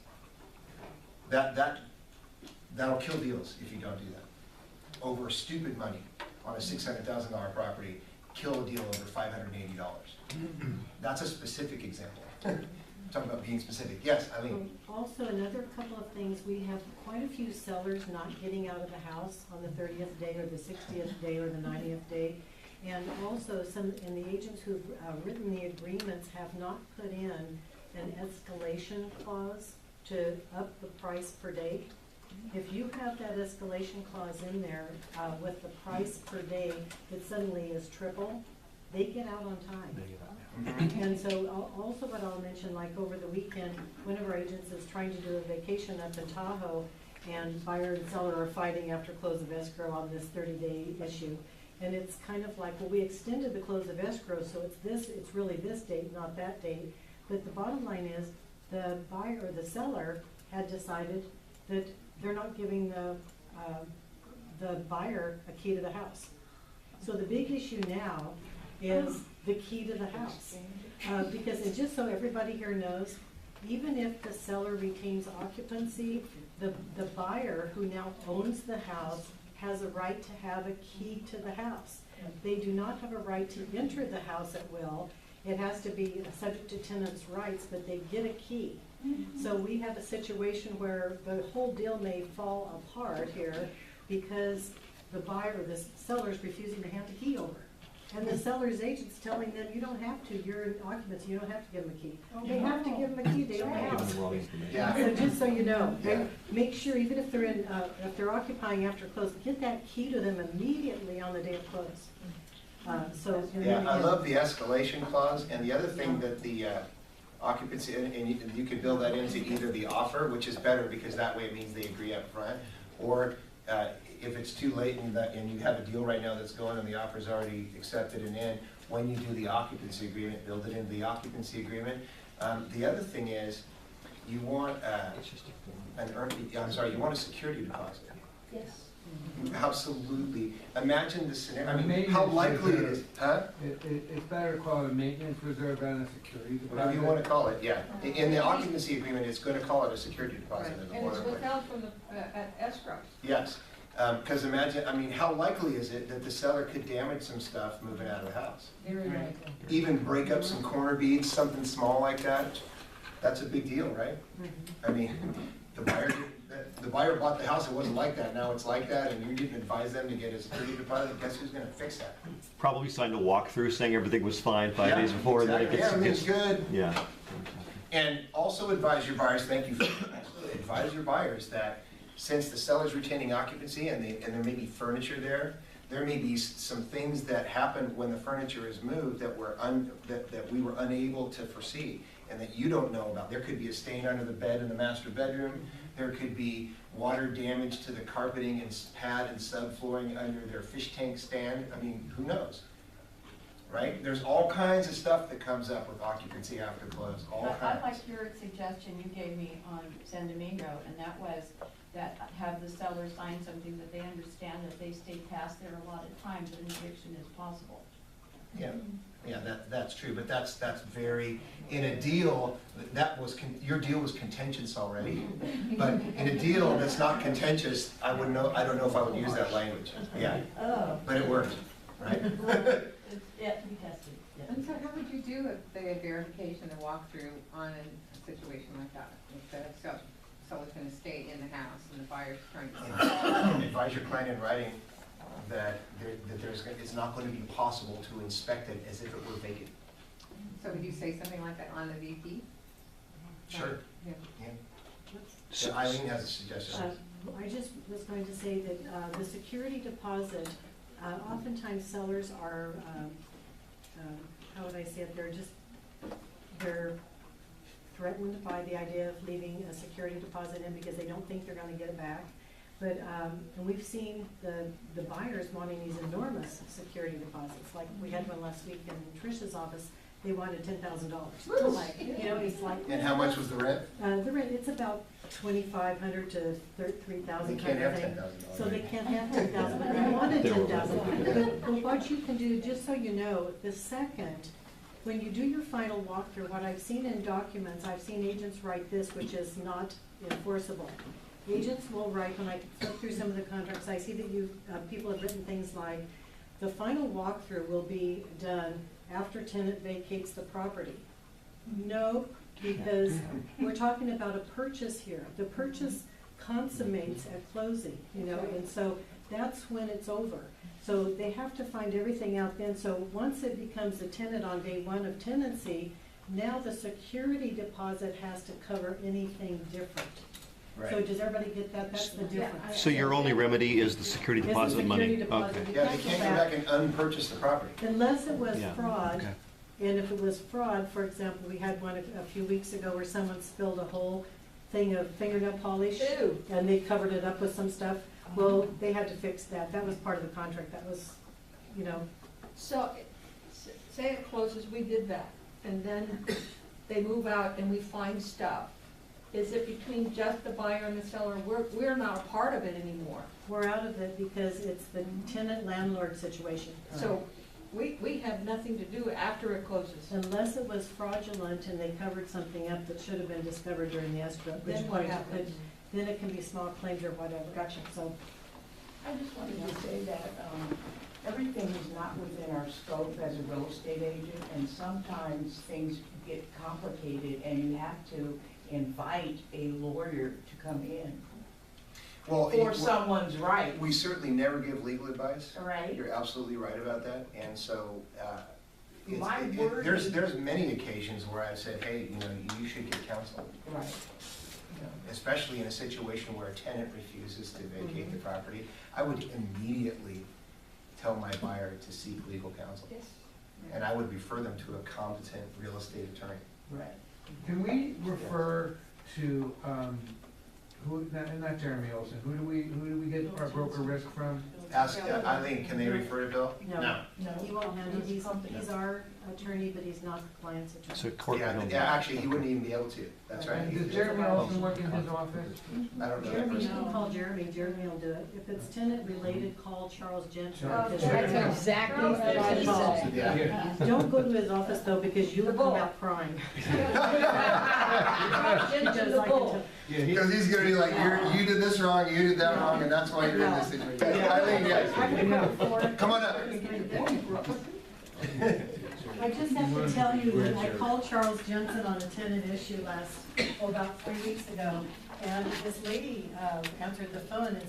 That'll kill deals if you don't do that. Over stupid money on a $600,000 property, kill a deal over $580. That's a specific example. Talking about being specific. Yes, Eileen. Also, another couple of things, we have quite a few sellers not getting out of the house on the 30th day or the 60th day or the 90th day. And also and the agents who've written the agreements have not put in an escalation clause to up the price per day. If you have that escalation clause in there with the price per day that suddenly is triple, they get out on time. And so also what I'll mention, like over the weekend, one of our agents is trying to do a vacation up in Tahoe, and buyer and seller are fighting after close of escrow on this 30-day issue. And it's kind of like, well, we extended the close of escrow, so it's really this date, not that date. But the bottom line is, the buyer or the seller had decided that they're not giving the buyer a key to the house. So the big issue now is the key to the house. Because, and just so everybody here knows, even if the seller retains occupancy, the buyer who now owns the house has a right to have a key to the house. They do not have a right to enter the house at will. It has to be subject to tenant's rights, but they get a key. So we have a situation where the whole deal may fall apart here because the buyer or the seller is refusing to hand the key over. And the seller's agent's telling them, you don't have to, you're in occupancy, you don't have to give them a key. They have to give them a key, they own the house. Yeah. So just so you know, Yeah. make sure, even if they're if they're occupying after close, get that key to them immediately on the day of close. Yeah, I love the escalation clause, and the other thing that the occupancy, and you could build that into either the offer, which is better because that way it means they agree up front, or if it's too late and you have a deal right now that's going and the offer's already accepted and in, when you do the occupancy agreement, build it into the occupancy agreement. The other thing is, you want you want a security deposit. Yes. Absolutely. Imagine the scenario, I mean, Maintenance how likely it reserve. is, huh? It's better to call it a maintenance reserve than a security deposit. Whatever you want to call it, yeah. In the occupancy agreement, it's going to call it a security deposit. in the And it's boilerplate. withheld from the, at escrow. Yes, because imagine, I mean, how likely is it that the seller could damage some stuff moving out of the house? Very likely. Even break up some corner beads, something small like that? That's a big deal, right? I mean, the buyer bought the house, it wasn't like that, now it's like that, and you didn't advise them to get a security deposit, guess who's gonna fix that? Probably signed a walkthrough saying everything was fine 5 days before, and then it Exactly. Yeah, gets, everything's good. yeah. And also advise your buyers, thank you for that, absolutely, advise your buyers that since the seller's retaining occupancy and there may be furniture there may be some things that happen when the furniture is moved that we were unable to foresee and that you don't know about. There could be a stain under the bed in the master bedroom. There could be water damage to the carpeting and pad and subflooring under their fish tank stand. I mean, who knows? Right? There's all kinds of stuff that comes up with occupancy after close, all I kinds. like your suggestion you gave me on San Domingo, and that was that have the seller sign something that they understand that they stayed past their allotted time, that an eviction is possible. Yeah, that's true, but that's very, in a deal, your deal was contentious already. But in a deal that's not contentious, I don't know if I would use that language, yeah. Oh. But it worked, right? It's yet to be tested. Yeah. And so how would you do the verification and walkthrough on a situation like that? If the seller's gonna stay in the house and the buyer's trying to. Advise your client in writing that it's not going to be possible to inspect it as if it were vacant. So would you say something like that on the VP? Sure. Yeah. Yeah. So Eileen has a suggestion. I just was going to say that the security deposit, oftentimes sellers are, how would I say it, they're threatened by the idea of leaving a security deposit in because they don't think they're gonna get it back. But, and we've seen the buyers wanting these enormous security deposits, like we had one last week in Trish's office, they wanted $10,000. Like, you know, it's like. And how much was the rent? The rent, it's about $2,500 to $3,000 They kind can't of have thing. $10,000. So they can't have $10,000, but they wanted They were $10,000. But what you can do, just so you know, the second, when you do your final walkthrough, what I've seen in documents, I've seen agents write this, which is not enforceable. Agents will write, when I flip through some of the contracts, I see that people have written things like, the final walkthrough will be done after tenant vacates the property. No, because we're talking about a purchase here. The purchase consummates at closing, you know, and so that's when it's over. So they have to find everything out then. So once it becomes a tenant on day one of tenancy, now the security deposit has to cover anything different. Right. So does everybody get that? That's the difference. So your only remedy is the security Is the deposit money? security deposit. Okay. You Yeah, they can't can't go go back and unpurchase the property. Unless it was Yeah, fraud, okay. and if it was fraud, for example, we had one a few weeks ago where someone spilled a whole thing of fingernail polish. Ew. And they covered it up with some stuff. Well, they had to fix that. That was part of the contract. That was, you know. So, say it closes, we did that, and then they move out and we find stuff. Is it between just the buyer and the seller? We're not a part of it anymore. We're out of it because it's the tenant-landlord situation. So we have nothing to do after it closes. Unless it was fraudulent and they covered something up that should have been discovered during the escrow. which Then what point happens? Then it can be small claims or whatever. Gotcha. So, I just wanted to say that everything is not within our scope as a real estate agent, and sometimes things get complicated and you have to invite a lawyer to come in Well, for someone's right. we certainly never give legal advice. Right. You're absolutely right about that, and so, My word there's is- many occasions where I've said, hey, you know, you should get counsel. Right. You know, especially in a situation where a tenant refuses to vacate the property, I would immediately tell my buyer to seek legal counsel. Yes. And I would refer them to a competent real estate attorney. Right. Can we refer to, not Jeremy Olson, who do we get our broker risk from? Ask Eileen, can they refer to Bill? no, he won't handle it. He's our attorney, but he's not the client's attorney. So court. Yeah, actually, he wouldn't even be able to, that's right. Does Jeremy Olson work in his office? I don't know that Jeremy, you person. can call Jeremy. Jeremy will do it. If it's tenant-related, call Charles Jensen. Charles because- That's exactly what I was saying. Yeah. Don't go to his office though, because you'll come out crying. He does, I can tell. Because he's gonna be like, you did this wrong, you did that wrong, and that's why you're in this situation. Eileen, yes. Come on up. I just have to tell you that I called Charles Jensen on a tenant issue about 3 weeks ago, and this lady answered the phone, and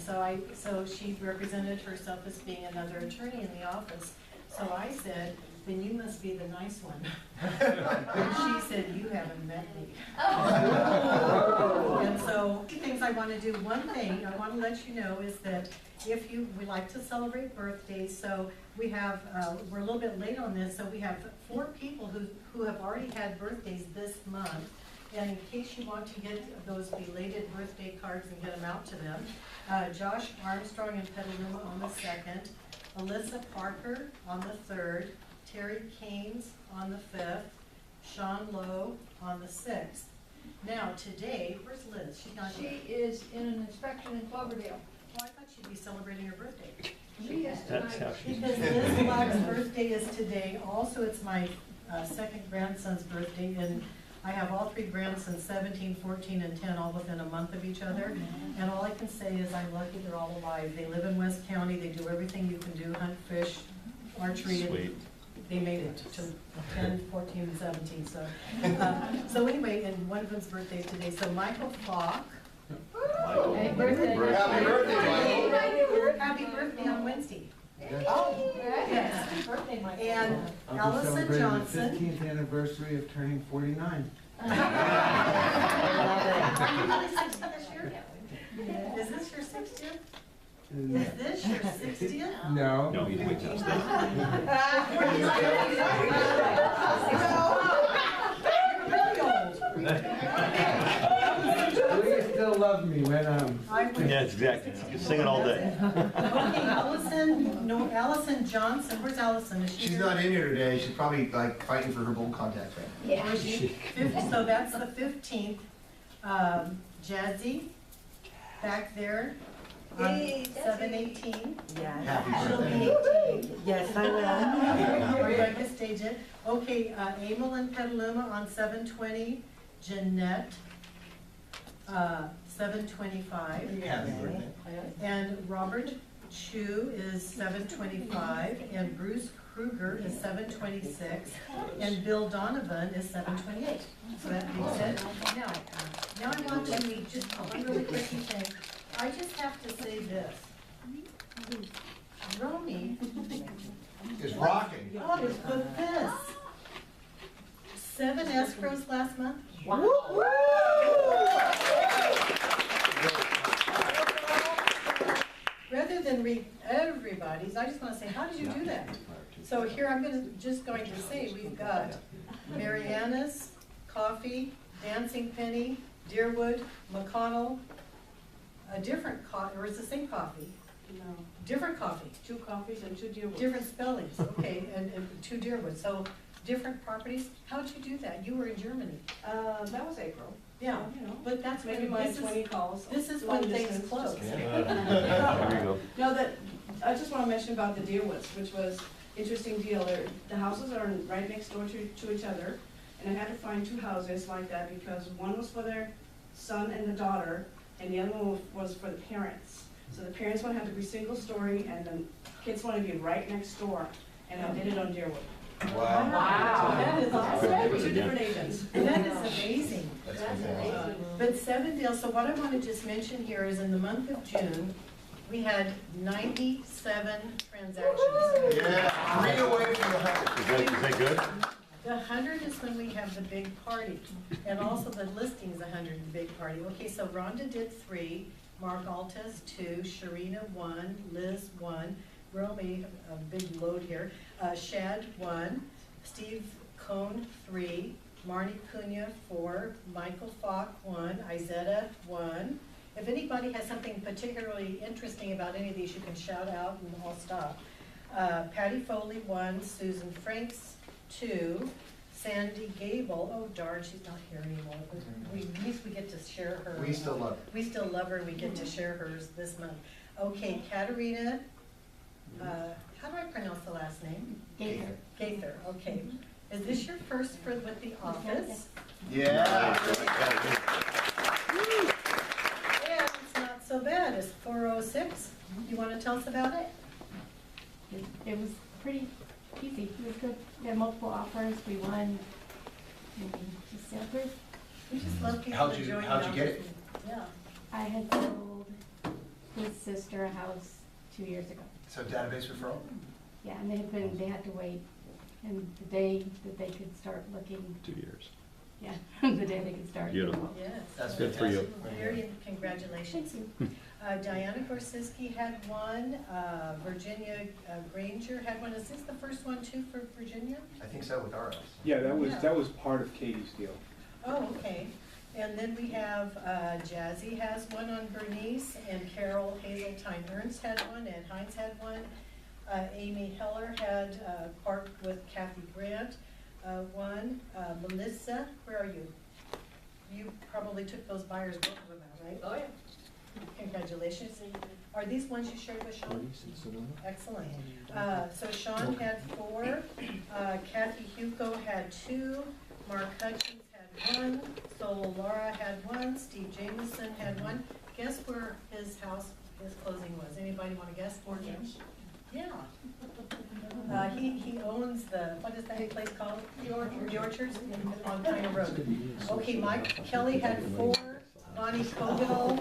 so she represented herself as being another attorney in the office. So I said, then you must be the nice one. And she said, you haven't met me. And so, two things I want to do. One thing I want to let you know is that we like to celebrate birthdays, so we have, we're a little bit late on this, so we have 4 people who have already had birthdays this month. And in case you want to get those belated birthday cards and get them out to them, Josh Armstrong in Petaluma on the 2nd, Alyssa Parker on the 3rd, Terry Keynes on the 5th, Sean Lowe on the 6th. Now today, where's Liz? She's not here. She is in an inspection in Cloverdale. Well, I thought she'd be celebrating her birthday. She is That's how tonight. she's. Because Liz Black's birthday is today. Also, it's my second grandson's birthday, and I have all 3 grandsons, 17, 14, and 10, all within a month of each other. And all I can say is I'm lucky they're all alive. They live in West County. They do everything you can do, hunt, fish, archery. and Sweet. They made it to 10, 14, and 17. So anyway, and one of them's birthday is today. So Michael Falk. Michael. Happy birthday. Happy birthday, Michael. Happy birthday on Wednesday. Oh. Yes. Happy birthday, Michael. And I'll be Allison celebrating Johnson. the 15th anniversary of turning 49. Are you really 60 this year? Is this your 60th? Is this your 60th? No. No, he's way past that. You're really old. Will you still love me when Yeah, it's exactly. You sing it all day. Okay, Allison Johnson, where's Allison? Is she She's here? not in here today. She's probably like fighting for her bull contacts right now. Or is she? So that's the 15th. Jazzy, back there, on Hey, Jazzy. 7/18. Happy She'll birthday. be 18. Yes, I will. We're going to stage it. Okay, Emil in Petaluma on 7/20. Jeanette, 7/25. Happy birthday. And Robert Chu is 7/25, and Bruce Kruger is 7/26, and Bill Donovan is 7/28. So that being said, now I want to read just one really quickie thing. I just have to say this. Romy, It's rocking. oh, look at this. 7 escrows last month. Rather than read everybody's, I just want to say, how did you do that? So here just going to say, we've got Mariana's, Coffee, Dancing Penny, Deerwood, McConnell, a different or it's the same coffee? No, Different coffee, 2 coffees and 2 deer woods. different spellings, okay, and 2 Deerwood. So different properties. How'd you do that? You were in Germany. That was April. Yeah, You know, but that's maybe when my this 20 is, calls. this is long when things distance. close. There you go. No, I just want to mention about the Deerwoods, which was interesting deal. The houses are right next door to each other, and I had to find 2 houses like that because one was for their son and the daughter, and the other one was for the parents. So the parents want to have to be single story, and the kids want to be right next door, and I did it on Deerwood. Wow. Wow, that is awesome. 2 different agents. That is amazing. That's fantastic. But Sevendale, so what I want to just mention here is in the month of June, we had 97 transactions. Yeah, 3 away from the 100. Is that good? The 100 is when we have the big party, and also the listing is 100 and the big party. Okay, so Rhonda did 3, Mark Altes 2, Sharina 1, Liz 1, Romy, a big load here, Shad 1, Steve Cohn 3, Marnie Cunha 4, Michael Falk 1, Izetta 1. If anybody has something particularly interesting about any of these, you can shout out and I'll stop. Patty Foley 1, Susan Franks 2, Sandy Gable, oh darn, she's not here anymore, but at least we get to share her. We still love her. We still love her and we get to share hers this month. Okay, Katerina, how do I pronounce the last name? Gaither. Gaither, okay. Is this your first with the office? Yeah. Yeah, it's not so bad, it's 406. You want to tell us about it? It was pretty easy. It was good. We had multiple offers. We won. Just sailed through. We just love people How'd you enjoying get it? Yeah. I had sold his sister a house 2 years ago. So database referral? Yeah, and they had to wait. And the day that they could start looking, 2 years. yeah, the day they could start. Beautiful. Yes. That's Good for you. fantastic. Very, congratulations. Diana Gorsiski had one, Virginia Granger had one. Is this the first one too for Virginia? I think so with ours. Yeah, that was part of Katie's deal. Oh, okay. And then we have Jazzy has one on Bernice, and Carol Hazeltine Ernst had one, and Hines had one. Amy Heller had Park with Kathy Grant one. Melissa, where are you? You probably took those buyers, both of them out, right? Oh, yeah. Congratulations. Are these ones you shared with Sean? Excellent. So Sean had 4, Kathy Hugo had 2, Mark Hutchins had 1, Sol Laura had 1, Steve Jameson had 1. Guess where his closing was? Anybody want to guess? Mortgage? Yeah. He owns what is that place called? The Orchards on Pine Road. Okay, Mike Kelly had 4. Bonnie Cogill,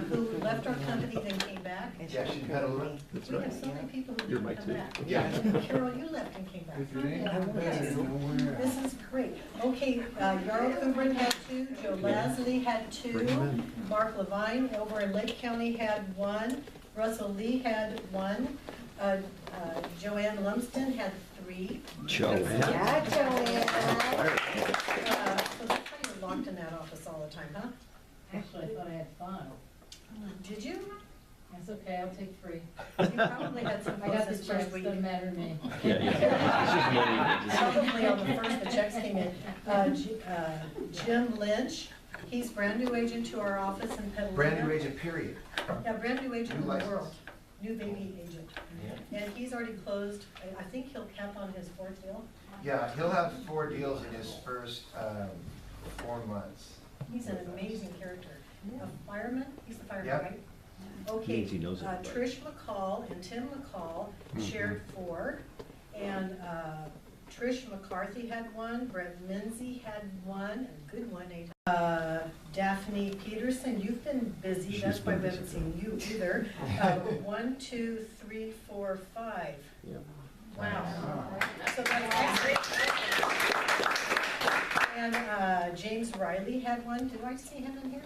who left our company then came back. Yeah, she had a little. That's We right. have so many people who You're didn't Mike come too. back. Yeah. Carol, you left and came back. If it ain't Yes. nowhere. This is great. Okay, Yarl Kubrin had 2, Joe Lasley had 2, Mark Levine over in Lake County had 1, Russell Lee had 1, Joanne Lumsden had 3. Joanne. Yeah, Joanne. So that's why you're locked in that office all the time, huh? Actually, I thought I had 5. Did you? That's okay, I'll take 3. You probably had some I got the closes checks, first week. doesn't matter to me. Probably on the first, the checks came in. Jim Lynch, he's brand new agent to our office in Petaluma. Brand new agent, period. Yeah, brand new agent in New the license. world, new baby agent. Yeah. And he's already closed, I think he'll cap on his 4th deal. Yeah, he'll have 4 deals in his first 4 months. He's an amazing character. A fireman, he's the fireman, Yep. right? Okay, Means he knows everybody. Trish McCall and Tim McCall shared 4. And Trish McCarthy had 1, Brett Lindsay had 1, a good one, Daphne Peterson, you've been busy, She's that's why been we haven't busy. seen you either. 1, 2, 3, 4, 5. Yeah. Wow. So that's and James Riley had 1. Did I see him in here?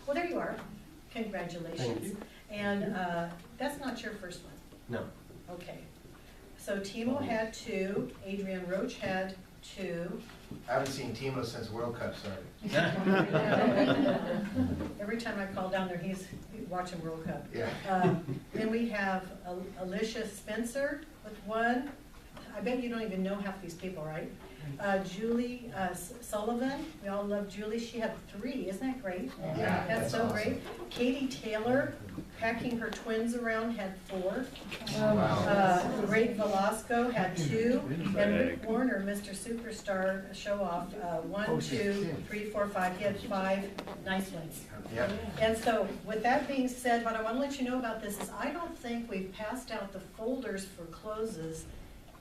Well, there you are. Congratulations. Thank you. And that's not your first one. No. Okay. So Timo had 2. Adrian Roach had 2. I haven't seen Timo since World Cup started. Every time I call down there, he's watching World Cup. Yeah. Then we have Alicia Spencer with 1. I bet you don't even know half these people, right? Julie Sullivan, we all love Julie. She had 3. Isn't that great? Yeah, That's so awesome. great. Katie Taylor, packing her twins around, had 4. Ray Velasco had 2. And Rick Warner, Mr. Superstar Show Off, 1, 2, 3, 4, 5. He had 5 nice ones. Yep. And so, with that being said, what I want to let you know about this is I don't think we've passed out the folders for closes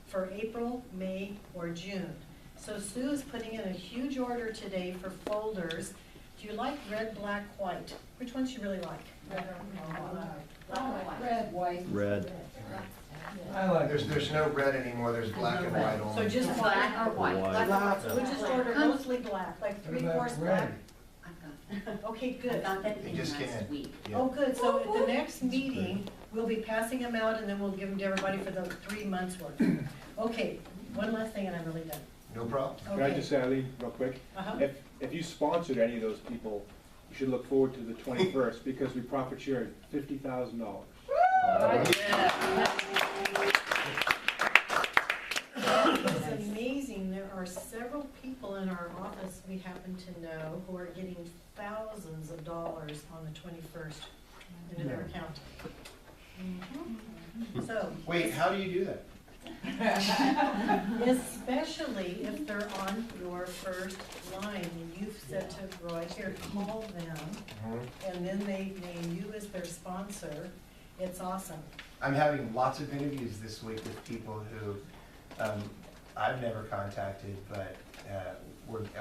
for April, May, or June. So Sue is putting in a huge order today for folders. Do you like red, black, white? Which ones you really like? Red, white. Red. I like. There's no red anymore, there's black and white only. So just Black or white? White. Black. So we just order mostly black, like What about 3/4 black. red? Okay, I good. got that They in just came last in. week. Yeah. Oh, good. So at the next meeting, we'll be passing them out and then we'll give them to everybody for the 3 months worth. Okay, one last thing and I'm really done. No problem. Can I Okay. just say, Eileen, real quick? Uh-huh. If you sponsored any of those people, you should look forward to the 21st because we profit shared $50,000. It's amazing. There are several people in our office we happen to know who are getting thousands of dollars on the 21st into their account. So. Wait, how do you do that? Especially if they're on your first line and you've said to Roy, here, call them, and then they name you as their sponsor. It's awesome. I'm having lots of interviews this week with people who I've never contacted, but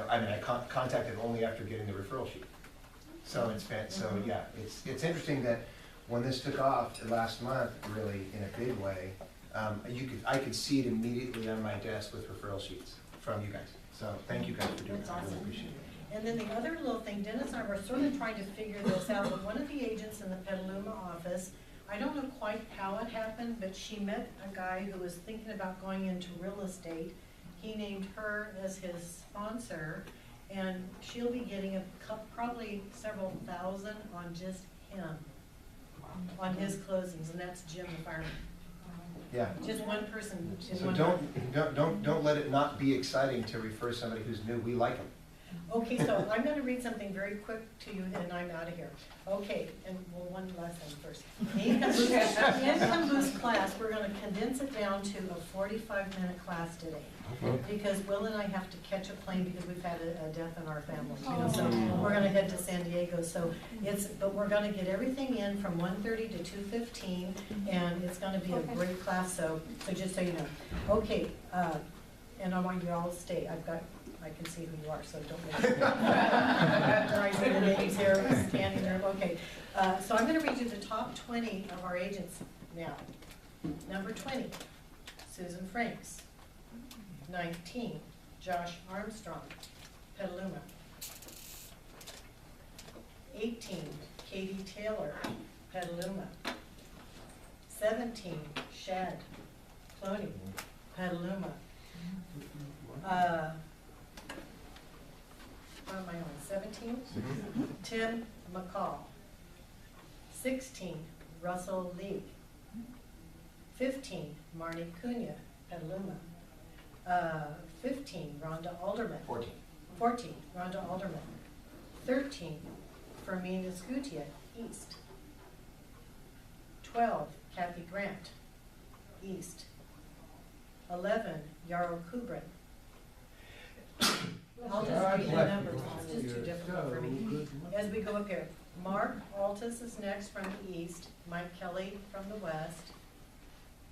I contacted only after getting the referral sheet. So yeah, it's interesting that when this took off last month, really in a big way, I could see it immediately on my desk with referral sheets from you guys. So thank you guys for doing That's that. I really awesome. appreciate it. And then the other little thing, Dennis and I were sort of trying to figure this out, but one of the agents in the Petaluma office, I don't know quite how it happened, but she met a guy who was thinking about going into real estate. He named her as his sponsor, and she'll be getting probably several thousand on just him, on his closings, and that's Jim the fireman. Yeah. Just one person. So don't let it not be exciting to refer somebody who's new. We like them. Okay, so I'm gonna read something very quick to you, and I'm out of here. Okay, and well, one last thing first. Income boost class, we're gonna condense it down to a 45-minute class today. Because Will and I have to catch a plane because we've had a death in our family, you know, so we're gonna head to San Diego. So but we're gonna get everything in from 1:30 to 2:15, and it's gonna be a great class, so just so you know. Okay, and I want you all to stay. I can see who you are, so don't make I see the names here, standing there. Okay, so I'm going to read you the top 20 of our agents now. Number 20, Susan Franks. 19, Josh Armstrong, Petaluma. 18, Katie Taylor, Petaluma. 17, Shad Cloney, Petaluma. What am I on, 17? Tim McCall. 16, Russell Lee. 15, Marnie Cunha, Petaluma. 15, Rhonda Alderman. 14, Rhonda Alderman. 13, Fermina Scutia, East. 12, Kathy Grant, East. 11, Yarrow Kubrin. I'll just read the numbers, it's just too difficult for me. As we go up here, Mark Altus is next from the east, Mike Kelly from the west,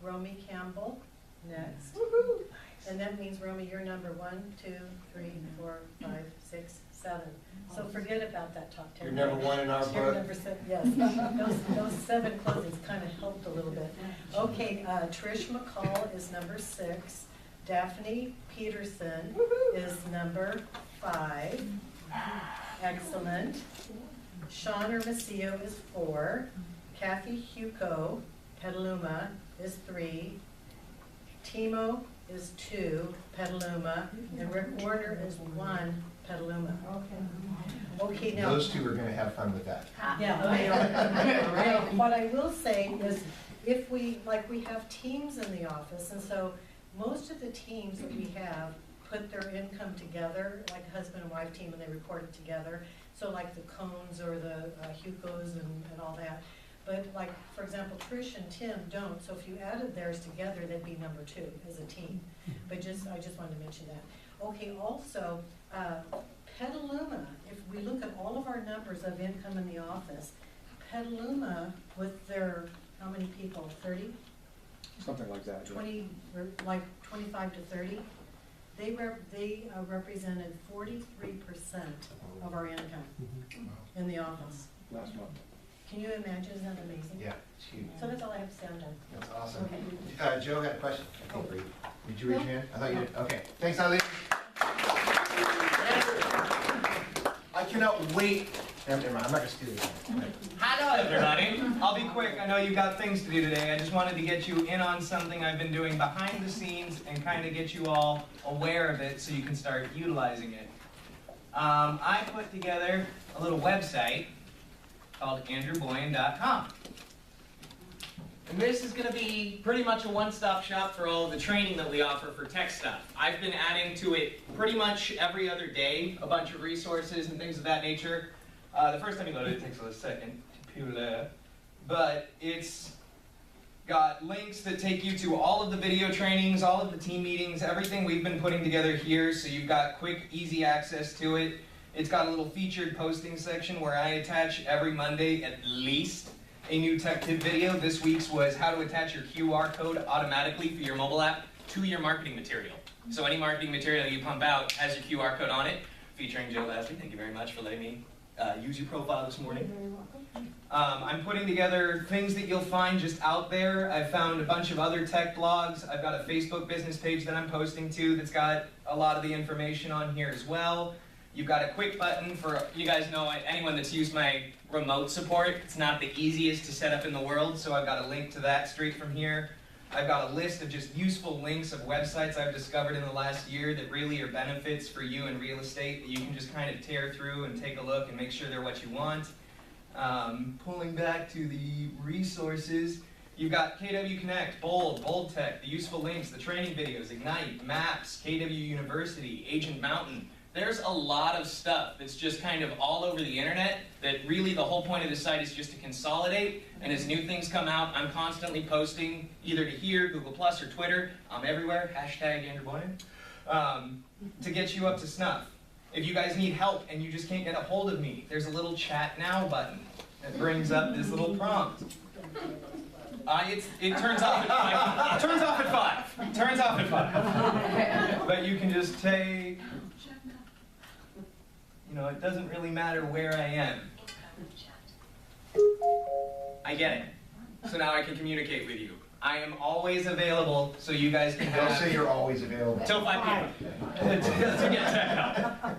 Romy Campbell next. And that means, Romy, you're number 1, 2, 3, 4, 5, 6, 7. So forget about that top 10. You're number 1 in our book. You're number 7, yes. Those 7 closings kind of helped a little bit. Okay, Trish McCall is number 6. Daphne Peterson is number 5. Excellent. Sean Hermosillo is 4. Kathy Huco, Petaluma, is 3. Timo is 2, Petaluma. And Rick Warner is 1, Petaluma. Okay, now. Those two are going to have fun with that. Yeah, they are. What I will say is, if we have teams in the office, and so most of the teams that we have put their income together, like a husband and wife team, and they report it together. So like the Cones or the Hucos and all that. But like, for example, Trish and Tim don't, so if you added theirs together, they'd be number 2 as a team. But I just wanted to mention that. Okay, also, Petaluma, if we look at all of our numbers of income in the office, Petaluma with their, how many people, 30? Something like that. 20, like 25 to 30, they represented 43% of our income in the office. Last month. Can you imagine? Isn't that amazing? Yeah, it's huge. So that's all I have to say. I'm done. That's awesome. Okay. Joe had a question. Did you raise your hand? I thought you did. Okay. Thanks, Eileen. I cannot wait. Never mind. I'm not going to steal it. Hello, everybody. I'll be quick. I know you've got things to do today. I just wanted to get you in on something I've been doing behind the scenes and kind of get you all aware of it so you can start utilizing it. I put together a little website called andrewboyan.com. And this is going to be pretty much a one-stop shop for all of the training that we offer for tech stuff. I've been adding to it pretty much every other day, a bunch of resources and things of that nature. The first time you load it, it takes a second to pull, but it's got links that take you to all of the video trainings, all of the team meetings, everything we've been putting together here, so you've got quick, easy access to it. It's got a little featured posting section where I attach every Monday at least a new tech tip video. This week's was how to attach your QR code automatically for your mobile app to your marketing material. So any marketing material you pump out has your QR code on it, featuring Joe Lashley. Thank you very much for letting me use your profile this morning. I'm putting together things that you'll find just out there. I've found a bunch of other tech blogs. I've got a Facebook business page that I'm posting to that's got a lot of the information on here as well. You've got a quick button for, you guys know, anyone that's used my remote support. It's not the easiest to set up in the world, so I've got a link to that straight from here. I've got a list of just useful links of websites I've discovered in the last year that really are benefits for you in real estate that you can just kind of tear through and take a look and make sure they're what you want. Pulling back to the resources, you've got KW Connect, Bold Tech, the useful links, the training videos, Ignite, Maps, KW University, Agent Mountain. There's a lot of stuff that's just kind of all over the internet that really the whole point of the site is just to consolidate, and as new things come out, I'm constantly posting either to here, Google Plus, or Twitter. I'm everywhere, hashtag Andrew Boyan, to get you up to snuff. If you guys need help and you just can't get a hold of me, there's a little chat now button that brings up this little prompt. It turns off at 5. Turns off at 5. Turns off at 5. But you can just take, you know, it doesn't really matter where I am. I get it. So now I can communicate with you. I am always available, so you guys can have... Don't say you're always available. Till 5 p.m. to get tech help.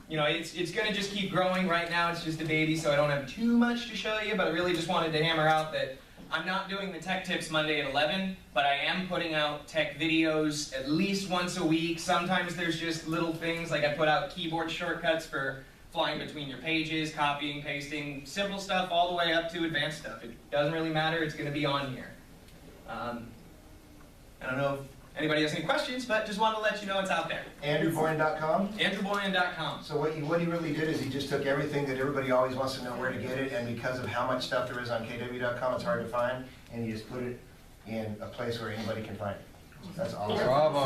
You know, it's going to just keep growing. Right now it's just a baby, so I don't have too much to show you, but I really just wanted to hammer out that I'm not doing the tech tips Monday at 11, but I am putting out tech videos at least once a week. Sometimes there's just little things, like I put out keyboard shortcuts for flying between your pages, copying, pasting, simple stuff all the way up to advanced stuff. It doesn't really matter, it's going to be on here. I don't know if anybody has any questions, but just wanted to let you know it's out there. AndrewBoyan.com? AndrewBoyan.com. So what he really did is he just took everything that everybody always wants to know where to get it, and because of how much stuff there is on KW.com, it's hard to find, and he just put it in a place where anybody can find it. That's awesome. Bravo.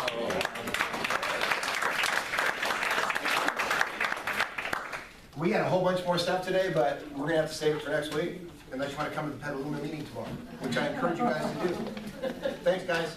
We had a whole bunch more stuff today, but we're going to have to save it for next week, unless you want to come to the Petaluma meeting tomorrow, which I encourage you guys to do. Thanks, guys.